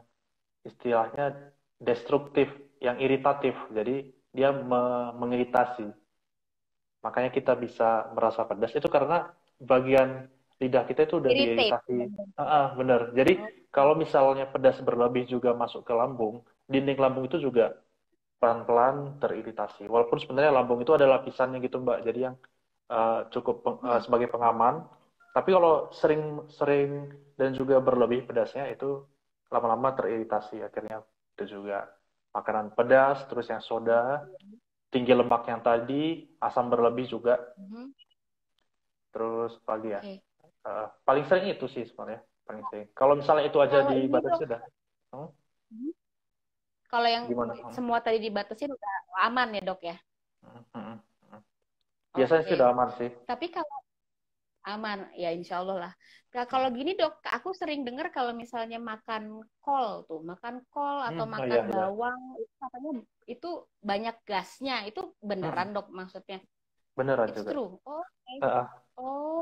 istilahnya destruktif, yang iritatif. Jadi dia mengiritasi. Makanya kita bisa merasa pedas itu karena bagian lidah kita itu udah Irritate. diiritasi. Bener. Jadi Oh, kalau misalnya pedas berlebih juga masuk ke lambung, dinding lambung itu juga pelan-pelan teriritasi. Walaupun sebenarnya lambung itu ada lapisannya gitu Mbak. Jadi yang cukup hmm. sebagai pengaman. Tapi kalau sering-sering dan juga berlebih pedasnya itu lama-lama teriritasi. Akhirnya itu juga makanan pedas, terus yang soda, tinggi lemak yang tadi, asam berlebih juga, Mhm. terus pagi ya. Oke. Paling sering itu sih sebenarnya, paling sering. Kalau misalnya itu aja Kalau ini dibatasi dok, udah, hmm, Mhm. Kalau yang gimana? semua tadi dibatasin udah aman ya dok ya? Hmm, hmm, hmm. Biasanya sih udah Oke. aman sih. Tapi kalau aman, ya insya Allah lah. Nah, kalau gini dok, aku sering dengar kalau misalnya makan kol atau Oh iya makan iya, bawang, itu katanya itu banyak gasnya. Itu hmm, beneran dok maksudnya? beneran It's juga. true. Oh, oke. Uh, uh. Oh,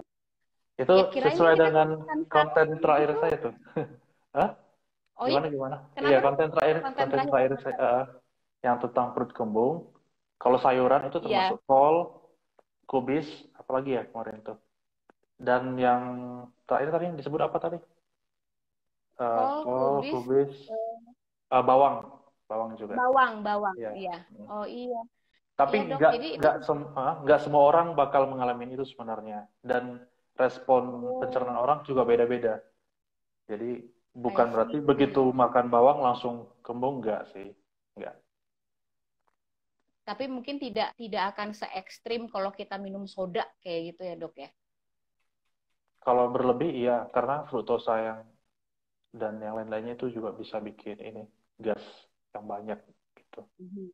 Itu ya kirainnya sesuai kita dengan makan konten sayur terakhir gitu. saya tuh. Hah? Oh ya, Gimana gimana? Iya kenapa dok? Konten konten terakhir terakhir apa saya dok? yang tentang perut kembung. Kalau sayuran itu Iya. termasuk kol, kubis, apalagi ya kemarin tuh. Dan yang terakhir tadi yang disebut apa tadi? Kol, Kol, kubis, kubis, eh, bawang, bawang juga. bawang. Iya. Iya. Hmm. Oh iya. Tapi Iya dok. Jadi itu nggak semua orang bakal mengalami itu sebenarnya. Dan respon pencernaan oh, orang juga beda-beda. Jadi I bukan berarti begitu see. makan bawang langsung kembung nggak sih? Nggak. Tapi mungkin tidak akan se ekstrim kalau kita minum soda kayak gitu ya dok ya. Kalau berlebih iya, karena fruktosa dan yang lain-lainnya itu juga bisa bikin ini gas yang banyak gitu. Mhm.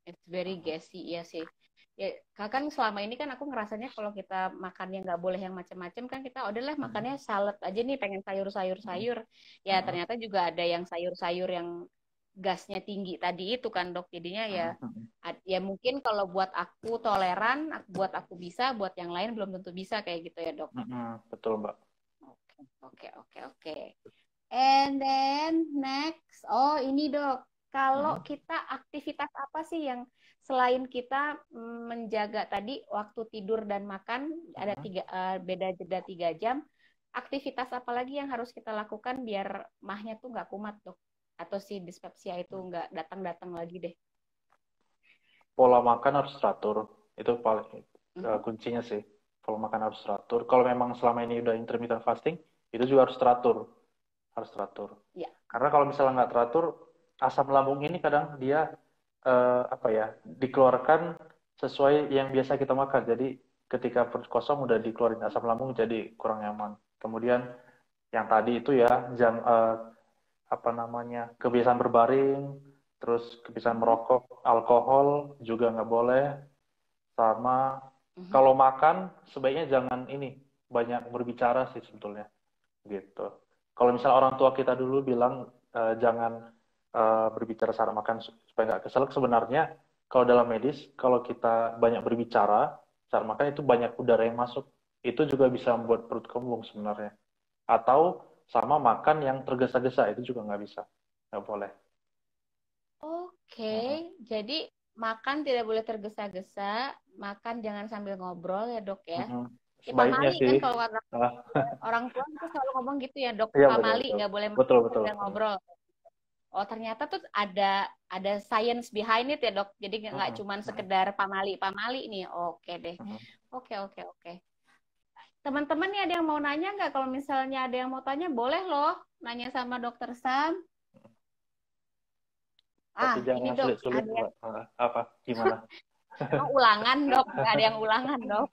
It's very gassy ya sih. Ya, kan selama ini kan aku ngerasanya kalau kita makannya nggak boleh yang macam-macam kan kita udahlah makannya salad aja nih pengen sayur-sayur. Ya ternyata juga ada yang sayur-sayur yang gasnya tinggi tadi itu kan dok. Jadinya ya ya mungkin kalau buat aku toleran, buat aku bisa, buat yang lain belum tentu bisa kayak gitu ya dok. Betul Mbak. Oke. And then next, oh ini dok, kalau Mm-mm. kita aktivitas apa sih yang selain kita menjaga tadi waktu tidur dan makan ada beda jeda 3 jam, aktivitas apa lagi yang harus kita lakukan biar mahnya tuh nggak kumat dok, atau si dispepsia itu nggak datang-datang lagi deh. Pola makan harus teratur. Itu paling Mhm. kuncinya sih. Pola makan harus teratur. Kalau memang selama ini udah intermittent fasting, itu juga harus teratur. Harus teratur. Ya. Karena kalau misalnya nggak teratur, asam lambung ini kadang dia apa ya dikeluarkan sesuai yang biasa kita makan. Jadi ketika perut kosong udah dikeluarin asam lambung jadi kurang nyaman. Kemudian yang tadi itu ya apa namanya kebiasaan berbaring, terus kebiasaan Mhm. merokok, alkohol juga nggak boleh. Sama Mhm. kalau makan sebaiknya jangan ini banyak berbicara sih sebetulnya gitu. Kalau misalnya orang tua kita dulu bilang jangan berbicara saat makan supaya nggak keselak, sebenarnya kalau dalam medis kalau kita banyak berbicara saat makan itu banyak udara yang masuk, itu juga bisa membuat perut kembung sebenarnya. Atau sama makan yang tergesa-gesa itu juga nggak bisa, nggak boleh. Oke, Mm-mm. jadi makan tidak boleh tergesa-gesa, makan jangan sambil ngobrol ya dok ya. Mm-mm. Ya Pak Sebaiknya Mali sih, kan kalau kata ah, orang tua itu selalu ngomong gitu ya dok, iya Pak betul Mali betul nggak boleh betul makan betul sambil betul. ngobrol. Oh ternyata tuh ada science behind it ya dok. Jadi nggak Mm-mm. cuma Mm-mm. sekedar Pak Mali nih. Oke deh. Mm-mm. Oke. Teman-teman nih ada yang mau nanya nggak? Kalau misalnya ada yang mau tanya boleh loh nanya sama dokter Sam. Tapi jangan Ini yang dok, sulit-sulit, ada yang Mbak. Apa? Gimana? emang ulangan dok, nggak ada yang ulangan dok.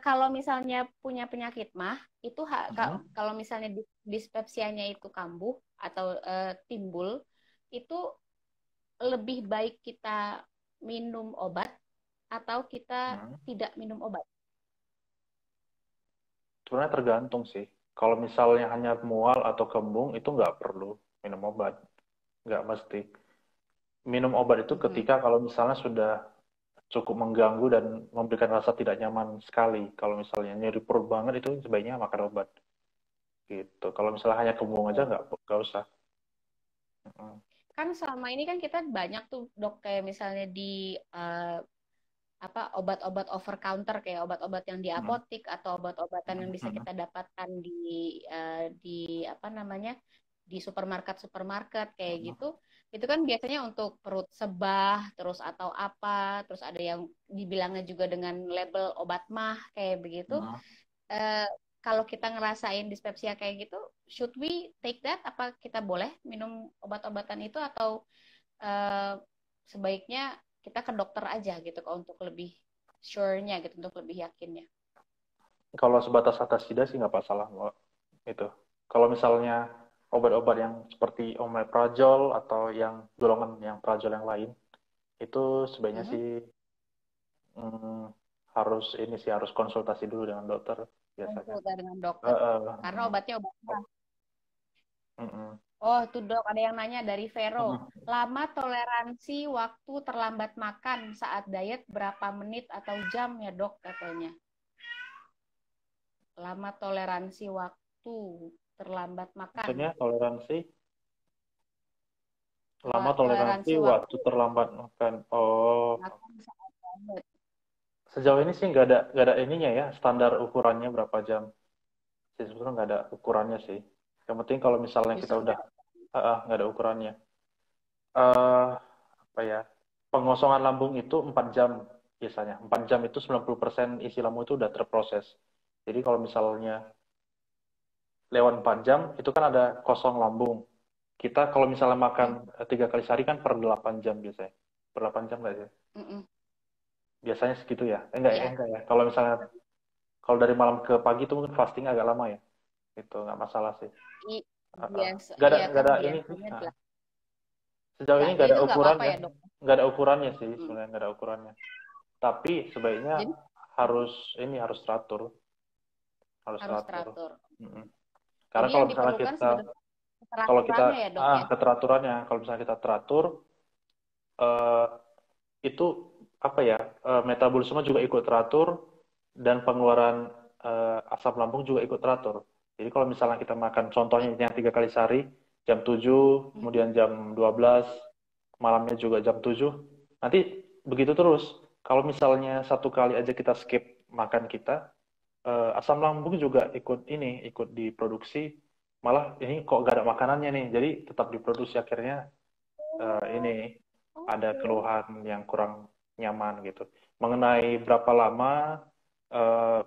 Kalau misalnya punya penyakit mah itu Mhm. kalau misalnya dispepsianya itu kambuh atau timbul itu lebih baik kita minum obat atau kita Mhm. tidak minum obat. Sebenarnya tergantung sih. Kalau misalnya hanya mual atau kembung, itu nggak perlu minum obat. Nggak mesti. Minum obat itu Mhm. ketika kalau misalnya sudah cukup mengganggu dan memberikan rasa tidak nyaman sekali. Kalau misalnya nyeri perut banget, itu sebaiknya makan obat. gitu. Kalau misalnya hanya kembung aja nggak usah. Mm. Kan selama ini kan kita banyak tuh dok kayak misalnya di apa obat-obat over counter kayak obat-obat yang di Mm. apotik atau obat-obatan yang bisa Mm. kita dapatkan di apa namanya di supermarket kayak Mm. gitu itu kan biasanya untuk perut sebah terus atau apa terus ada yang dibilangnya juga dengan label obat mah kayak begitu. Mm. Eh, kalau kita ngerasain dispepsia kayak gitu should we take that apa kita boleh minum obat-obatan itu atau eh, sebaiknya kita ke dokter aja gitu kok untuk lebih sure-nya gitu untuk lebih yakinnya. Kalau sebatas atasida sih nggak masalah Mbak. Itu. Kalau misalnya obat-obat yang seperti omeprazol atau yang golongan yang prazol yang lain, itu sebaiknya Mhm. sih mm, harus ini sih harus konsultasi dulu dengan dokter biasanya. Konsultasi dengan dokter Eh, karena obatnya obat murah. mm. Oh, itu dok, ada yang nanya dari Vero. Mm. Lama toleransi waktu terlambat makan saat diet berapa menit atau jam ya dok katanya. Lama toleransi waktu terlambat makan. Maksudnya lama toleransi Toleransi waktu waktu terlambat makan. Oh, makan saat diet. sejauh ini sih nggak ada ininya ya, standar ukurannya berapa jam. Sih sebetulnya nggak ada ukurannya sih. Yang penting kalau misalnya kita Justru udah nggak. nggak ada ukurannya. eh Apa ya? Pengosongan lambung itu 4 jam biasanya. 4 jam itu 90% isi lambung itu udah terproses. Jadi kalau misalnya lewat 4 jam itu kan ada kosong lambung. Kita kalau misalnya makan Mm, 3 kali sehari kan per 8 jam biasanya. Per 8 jam nggak sih? mm, mm. Biasanya segitu ya. Ya, Enggak ya. Kalau misalnya kalau dari malam ke pagi itu mungkin fasting agak lama ya. Itu nggak masalah sih. i- biasa, Nggak iya kan ada ini sih. biasanya Sejauh ini 8. nggak ada Itu nggak apa-apa ukurannya. ya dok. Nggak ada ukurannya sih Mm. sebenarnya nggak ada ukurannya. Tapi sebaiknya Jadi harus harus teratur, harus harus teratur. teratur. Mm-mm. Karena Jadi kalau yang misalnya diperlukan kita sebenarnya kalau kita keteraturannya ya dok ya. keteraturannya kalau misalnya kita teratur eh, itu apa ya metabolisme juga ikut teratur dan pengeluaran asam lambung juga ikut teratur. Jadi kalau misalnya kita makan contohnya yang 3 kali sehari jam 7 Mhm. kemudian jam 12 malamnya juga jam 7 nanti begitu terus. Kalau misalnya 1 kali aja kita skip makan kita asam lambung juga ikut diproduksi malah ini kok gak ada makanannya nih jadi tetap diproduksi akhirnya ini Oh, ada oke. keluhan yang kurang nyaman gitu mengenai berapa lama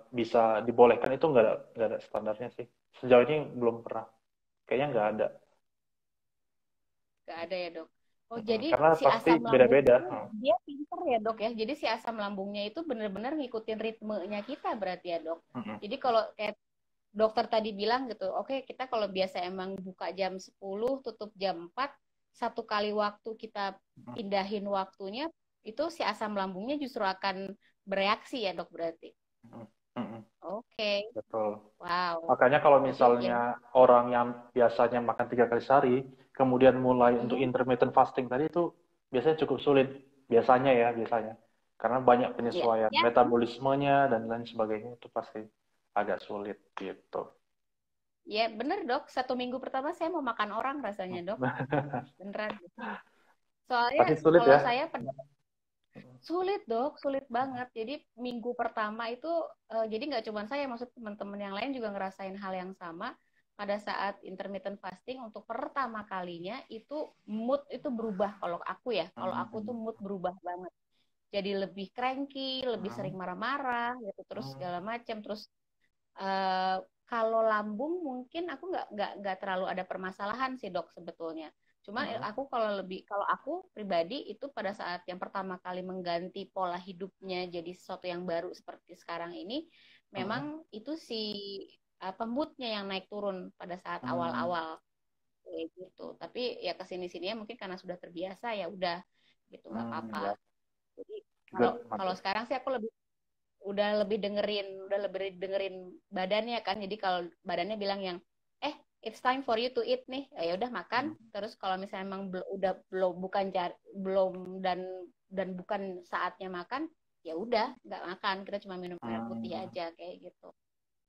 bisa dibolehkan itu nggak ada standarnya sih sejauh ini belum pernah kayaknya nggak ada. Gak ada ya dok. Oh jadi Karena si pasti asam lambung beda-beda. itu dia pinter ya dok ya. Jadi si asam lambungnya itu benar-benar ngikutin ritmenya kita berarti ya dok. Jadi kalau kayak dokter tadi bilang gitu, oke kita kalau biasa emang buka jam 10 tutup jam 4 1 kali waktu kita pindahin waktunya, itu si asam lambungnya justru akan bereaksi ya dok berarti. Oke, Betul. wow. Makanya kalau Berarti ya. misalnya orang yang biasanya makan 3 kali sehari, kemudian mulai untuk Mhm. intermittent fasting tadi itu biasanya cukup sulit. Biasanya ya, biasanya. Karena banyak Ya, penyesuaian ya, metabolismenya dan lain sebagainya itu pasti agak sulit gitu. ya bener dok. 1 minggu pertama saya mau makan orang rasanya dok. Beneran. Soalnya Pasti sulit kalau ya. saya sulit dok, sulit banget. Jadi minggu pertama itu jadi nggak cuma saya, maksud teman-teman yang lain juga ngerasain hal yang sama. Pada saat intermittent fasting untuk pertama kalinya itu mood itu berubah kalau aku ya. Kalau aku tuh mood berubah banget. Jadi lebih cranky, lebih sering marah-marah gitu, terus segala macam. Terus eh, kalau lambung mungkin aku nggak terlalu ada permasalahan sih dok sebetulnya. Cuman kalau aku pribadi itu pada saat yang pertama kali mengganti pola hidupnya jadi sesuatu yang baru seperti sekarang ini, memang itu si moodnya yang naik turun pada saat awal-awal kayak gitu. Tapi ya kesini sini ya mungkin karena sudah terbiasa ya udah gitu nggak Ya, apa-apa. Jadi kalau good, kalau mantap. sekarang sih aku udah lebih dengerin badannya kan. Jadi kalau badannya bilang yang it's time for you to eat nih, ya udah makan. Terus kalau misalnya emang udah belum bukan belum dan bukan saatnya makan, ya udah nggak makan, kita cuma minum air putih aja kayak gitu.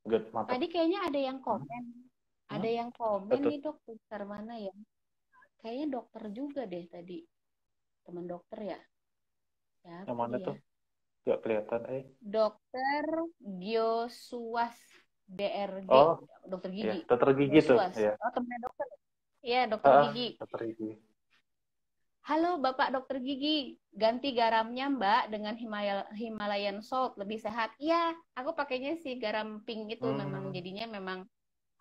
Good, mantap. Tadi kayaknya ada yang komen Ada yang komen Betul. nih dok, dokter mana ya? Kayaknya dokter juga deh tadi, teman dokter ya. Yang Siapa mana dia? tuh? Gak kelihatan, Dokter Giosuas DRG, Oh, dokter ya, gigi. dokter gigi tuh, Giosuas. ya. Oh, temennya dokter. Iya, dokter gigi. Dokter gigi. Halo Bapak Dokter Gigi, ganti garamnya Mbak dengan Himalayan salt lebih sehat. Iya, aku pakainya si garam pink itu memang Hmm. jadinya memang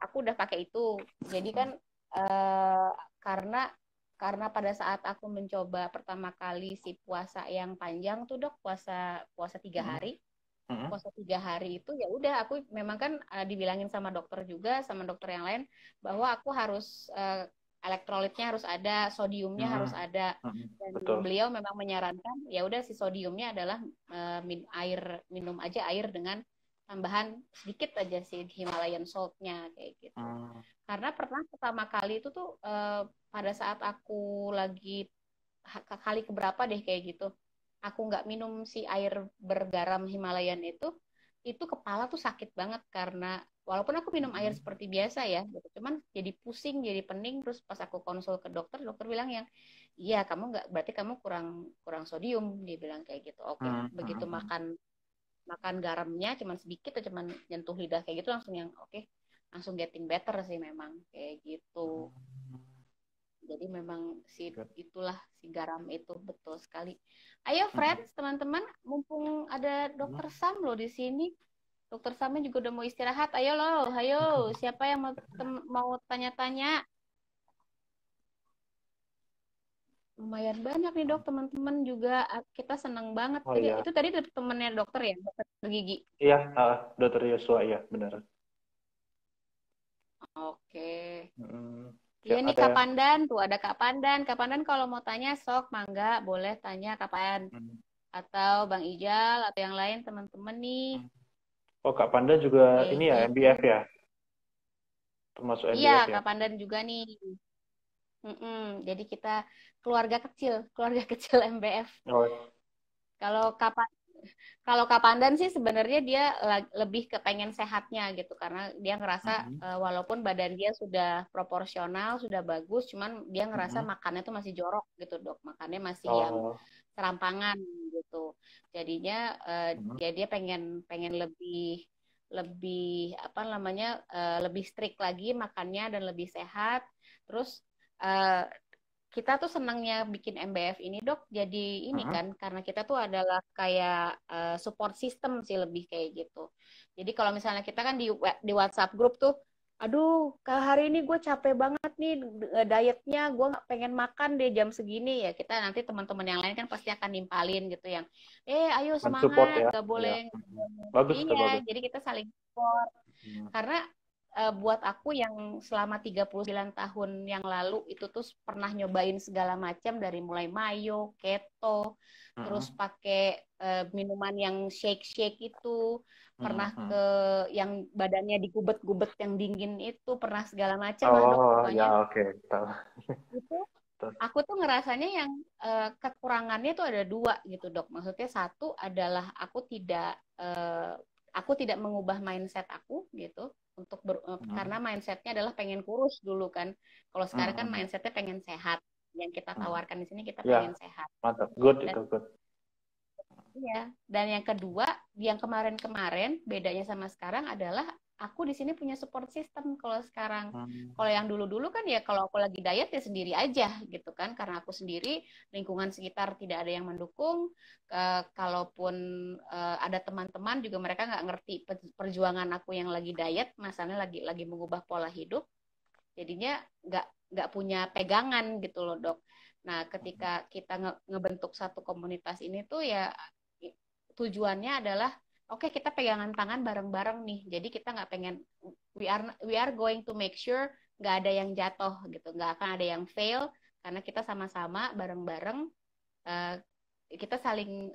aku udah pakai itu. Jadi kan Hmm. eh, karena karena pada saat aku mencoba pertama kali si puasa yang panjang tuh dok, puasa puasa tiga Hmm. hari, Hmm. puasa 3 hari itu ya udah aku memang kan dibilangin sama dokter juga sama dokter yang lain bahwa aku harus elektrolitnya harus ada, sodiumnya harus Hmm. ada, Hmm. dan Betul. beliau memang menyarankan ya udah si sodiumnya adalah minum aja air dengan tambahan sedikit aja si Himalayan saltnya kayak gitu. Hmm. Karena pernah pertama kali itu tuh pada saat aku lagi kali keberapa deh kayak gitu aku nggak minum si air bergaram Himalayan itu kepala tuh sakit banget karena walaupun aku minum air Hmm. seperti biasa ya gitu cuman jadi pusing jadi pening terus pas aku konsul ke dokter dokter bilang yang iya kamu nggak berarti kamu kurang kurang sodium dia bilang kayak gitu oke Hmm. begitu Hmm. makan makan garamnya cuman sedikit atau cuman nyentuh lidah kayak gitu langsung yang oke langsung getting better sih memang kayak gitu. Hmm. Jadi memang si Good. itulah si garam itu betul sekali. Ayo Hmm. friends, teman-teman, mumpung ada Hmm. Dokter Sam loh di sini. Dokter Samnya juga udah mau istirahat. Ayo loh, ayo. Siapa yang mau tanya-tanya? Lumayan banyak nih dok, teman-teman juga. Kita senang banget. Oh Jadi iya, itu tadi temennya dokter ya, dokter gigi. iya, dokter Yosua, iya, benar. Oke. Hmm. Ya, Iya nih ada Kak yang. Pandan, tuh ada Kak Pandan. Kak Pandan kalau mau tanya sok, mangga, boleh tanya kapan. Hmm. Atau Bang Ijal, atau yang lain teman-teman nih. Hmm. Oh, Kak Panda juga Kayak ini ya, gitu. MBF ya? Termasuk Iya, MBF ya? Kak Pandan juga nih. Jadi kita keluarga kecil MBF. Oh. Kalau kapan kalau Kak Pandan sih sebenarnya dia lebih ke pengen sehatnya gitu karena dia ngerasa Hmm. walaupun badan dia sudah proporsional, sudah bagus, cuman dia ngerasa Hmm. makannya tuh masih jorok gitu, Dok. Makannya masih yang Oh. serampangan gitu. Jadinya Hmm. dia pengen pengen lebih lebih apa namanya lebih strict lagi makannya dan lebih sehat. Terus eh, kita tuh senangnya bikin MBF ini dok jadi ini Hmm. kan karena kita tuh adalah kayak support system sih lebih kayak gitu jadi kalau misalnya kita kan di WhatsApp grup tuh aduh hari ini gue capek banget nih dietnya gue nggak pengen makan deh jam segini ya kita nanti teman-teman yang lain kan pasti akan nimpalin gitu yang ayo Mensupport semangat ya? nggak Iya. boleh Hmm. Bagus tuh, iya bagus. jadi kita saling support Hmm. karena buat aku yang selama 39 tahun yang lalu itu tuh pernah nyobain segala macam dari mulai mayo, keto, terus Hmm. pakai minuman yang shake-shake itu, Hmm. pernah Hmm. ke yang badannya digubet-gubet yang dingin itu, pernah segala macam lah dok Oh, ya, pokoknya. oke. Tahu. Itu Terus. aku tuh ngerasanya yang kekurangannya tuh ada dua gitu dok. Maksudnya satu adalah aku tidak mengubah mindset aku gitu untuk karena Hmm. mindsetnya adalah pengen kurus dulu kan. Kalau sekarang kan Hmm. mindsetnya pengen sehat. Yang kita Hmm. tawarkan di sini kita Ya, pengen sehat. mantap. Good Dan itu, good. iya, dan yang kedua, yang kemarin-kemarin bedanya sama sekarang adalah aku di sini punya support system kalau sekarang. Hmm. Kalau yang dulu-dulu kan ya kalau aku lagi diet ya sendiri aja gitu kan, karena aku sendiri, lingkungan sekitar tidak ada yang mendukung. Kalaupun ada teman-teman juga mereka nggak ngerti perjuangan aku yang lagi diet, masalahnya lagi mengubah pola hidup jadinya nggak punya pegangan gitu loh dok. Nah ketika kita ngebentuk satu komunitas ini tuh ya tujuannya adalah oke kita pegangan tangan bareng-bareng nih. Jadi kita nggak pengen we are going to make sure nggak ada yang jatuh gitu, nggak akan ada yang fail karena kita sama-sama bareng-bareng uh, kita saling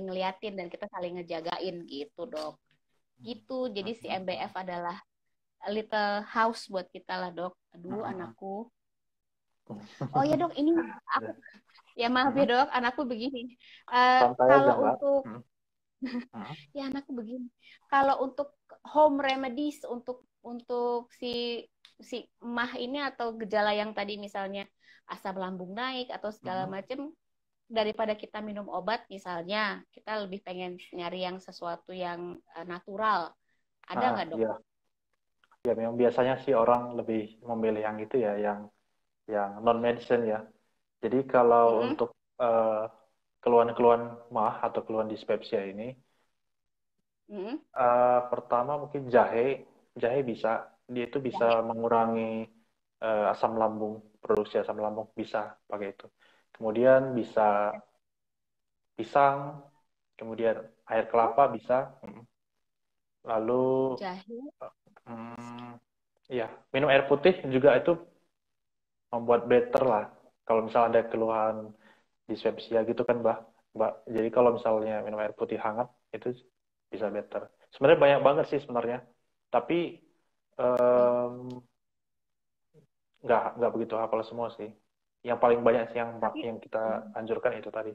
ngeliatin dan kita saling ngejagain gitu dok. Gitu. Jadi si MBF adalah a little house buat kita lah dok. Aduh Hmm. anakku. Oh ya dok, ini aku ya maaf ya Hmm. dok, anakku begini. Eh, Santai aja, kalau Mbak. untuk Hmm. Hmm. ya anakku begini. Kalau untuk home remedies untuk si si mah ini atau gejala yang tadi misalnya asam lambung naik atau segala Mhm. macam, daripada kita minum obat misalnya, kita lebih pengen nyari yang sesuatu yang natural. Ada nggak dok? Ya, ya memang biasanya sih orang lebih memilih yang itu ya, yang non medicine ya. Jadi kalau Mm-mm, untuk eh, keluhan-keluhan mah atau keluhan dispepsia ini, mm-mm. pertama mungkin jahe, jahe bisa, dia itu bisa Jahe. mengurangi asam lambung, produksi asam lambung bisa pakai itu. Kemudian bisa pisang, kemudian air Oh, kelapa bisa. Lalu, jahe. hmm, ya minum air putih juga itu membuat better lah. Kalau misalnya ada keluhan dispepsia gitu kan, Mbak. Jadi kalau misalnya minum air putih hangat itu bisa better. Sebenarnya banyak banget sih sebenarnya. Tapi Oh, em, nggak begitu hafal semua sih. Yang paling banyak sih tapi yang kita anjurkan itu tadi.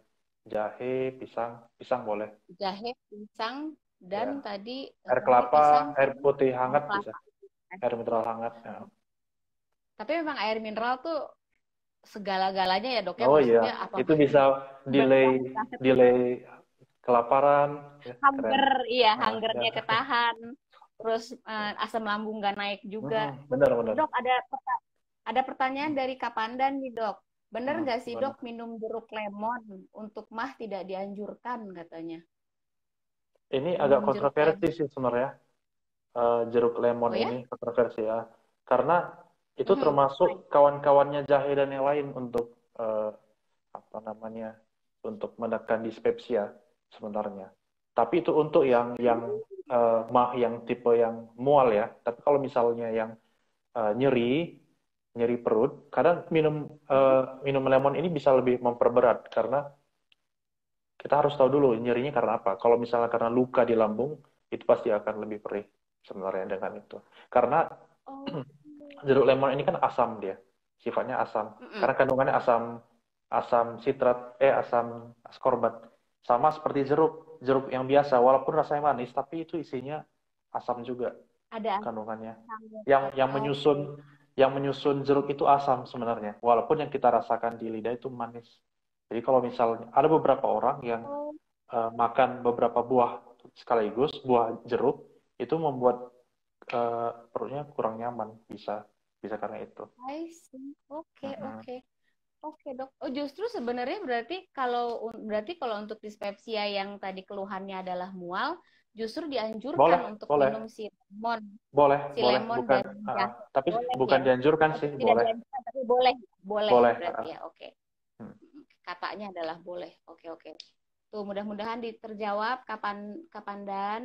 Jahe, pisang, pisang boleh. jahe, pisang, dan Ya. tadi Air jahe, kelapa, pisang, air sama putih air hangat bisa. kelapa. Air mineral hangat. Ya. Tapi memang air mineral tuh segala-galanya ya dok ya, Oh iya, maksudnya itu apapun bisa delay benar banget. delay kelaparan, ya, keren. Hunger, iya, Ya. hungernya ketahan, terus asam lambung nggak naik juga. Benar-benar. Dok, ada pertanyaan dari Kapandan nih dok, bener nggak sih dok Gimana? minum jeruk lemon untuk mah tidak dianjurkan katanya? Ini agak Minum jeruk kontroversi lemon. sih sebenarnya. Jeruk lemon Oh ya? ini kontroversi ya. Karena itu Mhm. termasuk kawan-kawannya jahe dan yang lain untuk apa namanya? Untuk menekan dispepsia sebenarnya. Tapi itu untuk yang tipe yang mual ya. Tapi kalau misalnya yang nyeri, nyeri perut, kadang Mhm. minum lemon ini bisa lebih memperberat karena kita harus tahu dulu nyerinya karena apa. Kalau misalnya karena luka di lambung, itu pasti akan lebih perih sebenarnya dengan itu. Karena Oh. jeruk lemon ini kan asam dia, sifatnya asam. Mhm. Karena kandungannya asam asam sitrat, asam askorbat. Sama seperti jeruk, jeruk yang biasa, walaupun rasanya manis, tapi itu isinya asam juga Ada kandungannya. asamnya. Yang Oke. menyusun jeruk itu asam sebenarnya, walaupun yang kita rasakan di lidah itu manis. Jadi kalau misalnya ada beberapa orang yang Oh, makan beberapa buah sekaligus, buah jeruk, itu membuat perutnya kurang nyaman, bisa bisa karena itu. I see. Oke, Mm-mm. oke. Oke, dok. Oh, justru sebenarnya berarti kalau untuk dispepsia yang tadi keluhannya adalah mual, justru dianjurkan Boleh, untuk boleh, minum boleh, si boleh, lemon bukan, dan jahe. tapi Boleh bukan ya. dianjurkan Oh, sih, tidak boleh, dianjurkan tapi boleh. Boleh boleh. berarti ya. Oke. Hmm. Katanya adalah boleh. Oke, oke. Tuh, mudah-mudahan terjawab kapan kapan dan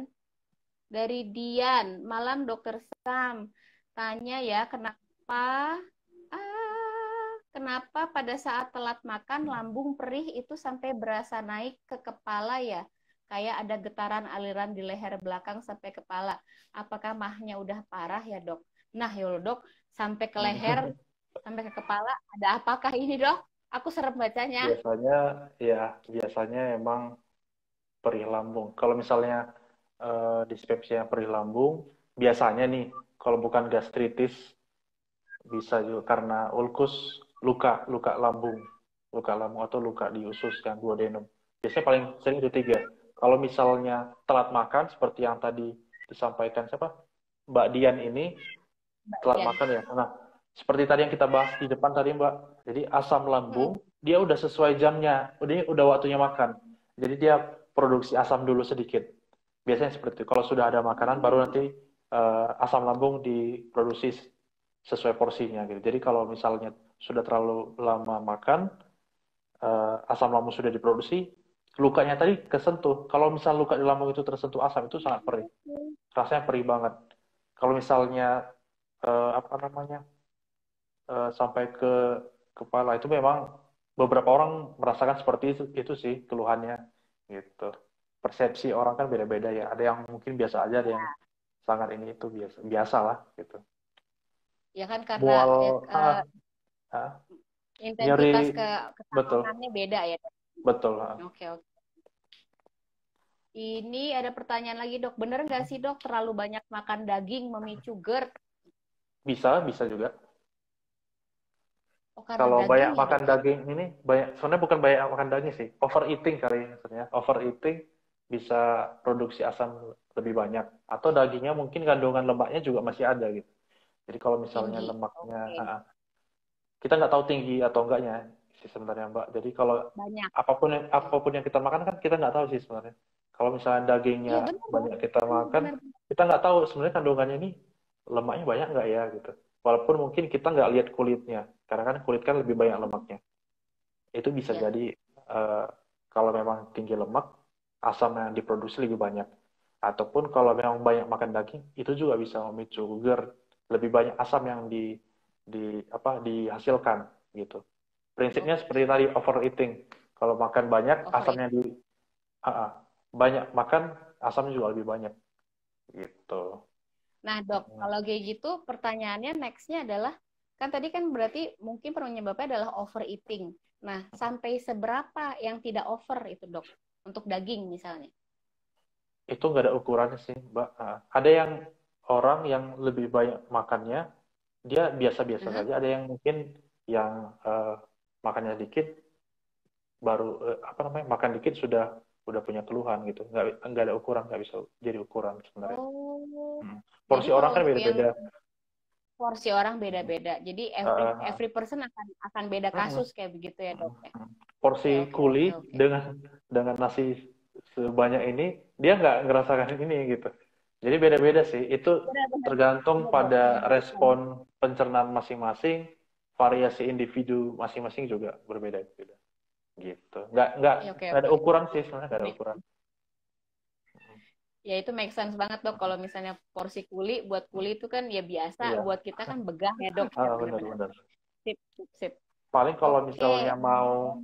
dari Dian, malam Dokter Sam. Tanya ya, kenapa pada saat telat makan lambung perih itu sampai berasa naik ke kepala ya? Kayak ada getaran aliran di leher belakang sampai kepala. Apakah mahnya udah parah ya, Dok? Nah, ya Allah, Dok, sampai ke leher, sampai ke kepala, ada apakah ini, Dok? Aku serem bacanya. Biasanya, ya, biasanya emang perih lambung. Kalau misalnya dispepsia perih lambung, biasanya nih, kalau bukan gastritis, bisa juga karena ulkus, luka lambung atau luka di usus yang duodenum. Biasanya paling sering itu tiga. Kalau misalnya telat makan, seperti yang tadi disampaikan siapa? Mbak Dian ini, Mbak telat Dian. makan ya. Nah, seperti tadi yang kita bahas di depan tadi Mbak, jadi asam Hmm. lambung, dia udah sesuai jamnya, udah waktunya makan. Jadi dia produksi asam dulu sedikit. Biasanya seperti itu. Kalau sudah ada makanan, baru nanti asam lambung diproduksi sesuai porsinya gitu. Jadi kalau misalnya sudah terlalu lama makan, asam lambung sudah diproduksi, lukanya tadi kesentuh. Kalau misal luka di lambung itu tersentuh asam itu sangat perih, rasanya perih banget. Kalau misalnya apa namanya sampai ke kepala itu memang beberapa orang merasakan seperti itu sih keluhannya gitu. Persepsi orang kan beda-beda ya. Ada yang mungkin biasa aja, ada yang sangat ini itu biasa biasa lah gitu. Ya kan karena Mual, eh, ah, nyeri, intensitas betul, ketahanannya beda ya, Dok. betul. Oke, oke. Ini ada pertanyaan lagi, Dok. Bener nggak sih, Dok, terlalu banyak makan daging memicu GERD? Bisa juga. Oh, karena Kalau daging banyak ya makan dok ya? daging ini, sebenarnya bukan banyak makan daging sih, overeating kali maksudnya. Overeating bisa produksi asam lebih banyak. Atau dagingnya mungkin kandungan lemaknya juga masih ada gitu. Jadi kalau misalnya Tinggi. lemaknya, Oke. kita nggak tahu tinggi atau enggaknya sih sebenarnya Mbak. Jadi kalau Banyak. Oke. apapun yang kita makan kan kita nggak tahu sih sebenarnya. Kalau misalnya dagingnya Iya benar dok. banyak kita Benar, makan, benar. kita nggak tahu sebenarnya kandungannya ini lemaknya banyak nggak ya gitu. Walaupun mungkin kita nggak lihat kulitnya, karena kan kulit kan lebih banyak lemaknya. Itu bisa Ya. jadi eh, kalau memang tinggi lemak, asam yang diproduksi lebih banyak. Ataupun kalau memang banyak makan daging, itu juga bisa memicu GERD, lebih banyak asam yang dihasilkan gitu. Prinsipnya seperti Oke. tadi overeating. Kalau makan banyak, asamnya Overeating. ah, ah. banyak makan, asamnya juga lebih banyak gitu. Nah, dok, kalau kayak gitu pertanyaannya nextnya adalah, kan tadi kan berarti mungkin penyebabnya adalah overeating. Nah, sampai seberapa yang tidak over itu, dok? Untuk daging misalnya. Itu nggak ada ukurannya sih, Mbak. Ada yang orang yang lebih banyak makannya, dia biasa-biasa Hah? saja. Ada yang mungkin yang makannya dikit, baru apa namanya makan dikit sudah punya keluhan gitu. Nggak ada ukuran, nggak bisa jadi ukuran sebenarnya. Oh, Hmm. jadi Porsi orang kalau kan yang beda-beda. porsi orang beda-beda. Jadi every Eh, every person akan beda mm, kasus kayak begitu ya, dok ya. mm. Oke, Porsi oke, oke, kuli oke. dengan nasi sebanyak ini, dia nggak ngerasakan ini gitu. Jadi beda-beda sih. Itu Benar-benar. tergantung Iya, dok. pada Memberikan. respon pencernaan masing-masing, variasi individu masing-masing juga berbeda-beda gitu. Oke, oke, Nggak ada oke. ukuran sih sebenarnya, nggak ada Make ukuran. Ya itu make sense banget dok kalau misalnya porsi kuli buat kuli itu kan ya biasa, Iya, buat kita kan begah ya dok ya, bener-bener. benar-benar. Sip, sip, sip. Paling kalau Oke. misalnya mau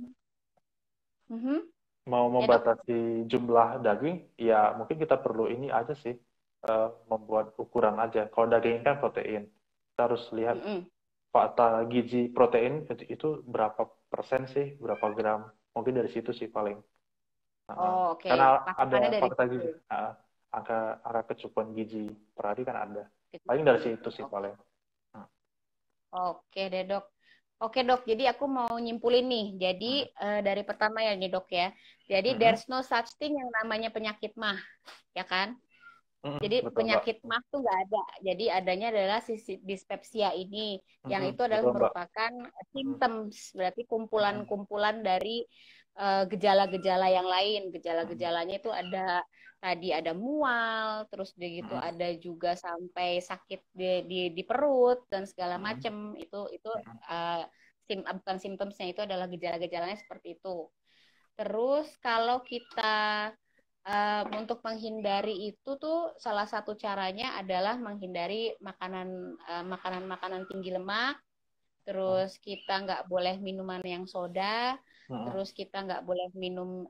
Mhm. mau Ya dok. membatasi jumlah daging, ya mungkin kita perlu ini aja sih, membuat ukuran aja. Kalau daging kan protein, kita harus lihat Mm-mm. fakta gizi protein itu berapa persen sih, berapa gram. Mungkin dari situ sih paling. Uh, Oh, oke. karena ada Patokannya dari fakta situ. gizi, angka angka kecukupan gizi per hari kan ada. Paling dari Kecukupan situ gizi. sih Oke. paling. Uh, Oke deh dok. Oke dok, jadi aku mau nyimpulin nih. Jadi uh, dari pertama ya nih dok ya. Jadi uh, there's no such thing yang namanya penyakit mah, ya kan? Jadi betul Mbak. penyakit mah tuh nggak ada. Jadi adanya adalah sisi dispepsia ini, yang itu adalah Betul Mbak. merupakan Uh, symptoms, berarti uh, kumpulan-kumpulan dari gejala-gejala yang lain. uh, Gejala-gejalanya itu ada tadi ada mual, terus dia gitu uh, ada juga sampai sakit di perut dan segala uh, macem. Itu uh, uh, bukan symptomsnya, itu adalah gejala-gejalanya seperti itu. Terus kalau kita untuk menghindari itu tuh salah satu caranya adalah menghindari makanan-makanan tinggi lemak. uh, Terus kita nggak boleh minuman yang soda. uh, Terus kita nggak boleh minum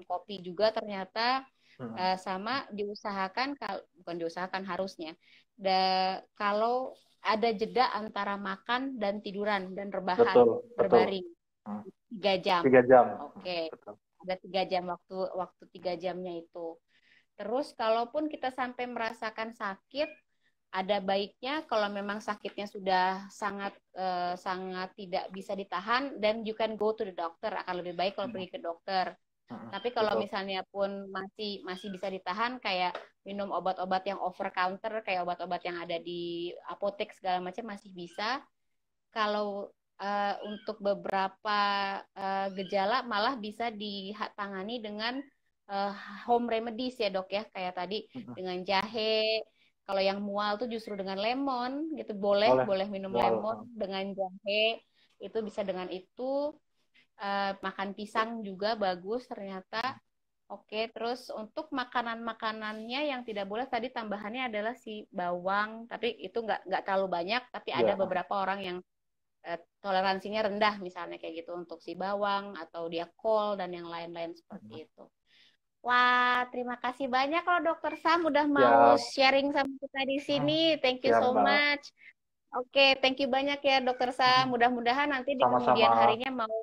kopi juga ternyata. uh. Sama diusahakan, bukan diusahakan harusnya. Kalau ada jeda antara makan dan tiduran dan rebahan Betul, betul. berbaring Hmm. 3 jam. 3 jam. Oke, Betul. ada 3 jam waktu waktu 3 jamnya itu. Terus kalaupun kita sampai merasakan sakit, ada baiknya kalau memang sakitnya sudah sangat sangat tidak bisa ditahan, dan you can go to the doctor. Akan lebih baik kalau pergi ke dokter. Tapi kalau Betul. misalnya pun masih masih bisa ditahan, kayak minum obat-obat yang over counter, kayak obat-obat yang ada di apotek segala macam masih bisa. Kalau untuk beberapa gejala malah bisa ditangani dengan uh, home remedies ya dok ya, kayak tadi dengan jahe. Kalau yang mual tuh justru dengan lemon gitu, boleh Boleh. boleh minum Mual. lemon dengan jahe, itu bisa dengan itu. Makan pisang juga bagus ternyata. Oke, terus untuk makanan-makanannya yang tidak boleh tadi tambahannya adalah si bawang, tapi itu nggak terlalu banyak, tapi ada Ya. beberapa orang yang toleransinya rendah misalnya kayak gitu untuk si bawang atau dia kol dan yang lain-lain seperti itu. Wah, terima kasih banyak loh Dokter Sam udah mau Siap. sharing sama kita di sini. Thank you Siap, so Mbak. much. Oke, thank you banyak ya Dokter Sam. Mudah-mudahan nanti di Sama-sama. kemudian harinya mau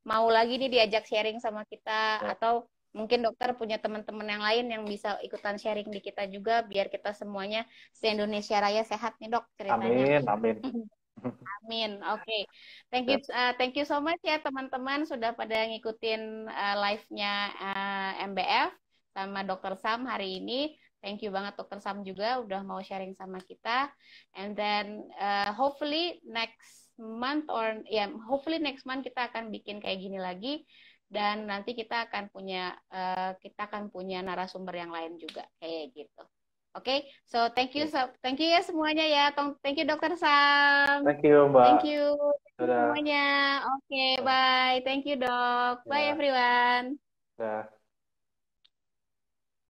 mau lagi nih diajak sharing sama kita, Ya. atau mungkin dokter punya teman-teman yang lain yang bisa ikutan sharing di kita juga, biar kita semuanya se-Indonesia Raya sehat nih dok ceritanya. Amin, amin. Amin. Oke. Siap. Thank you so much ya teman-teman sudah pada ngikutin live-nya MBF sama Dokter Sam hari ini. Thank you banget Dokter Sam juga udah mau sharing sama kita. And then hopefully hopefully next month kita akan bikin kayak gini lagi, dan nanti kita akan punya narasumber yang lain juga kayak gitu. Oke, so thank you ya semuanya ya. Thank you Dokter Sam. Thank you, Mbak. Thank you Dadah. semuanya. Oke, bye. Thank you, Dok. Bye Ya, everyone. ya.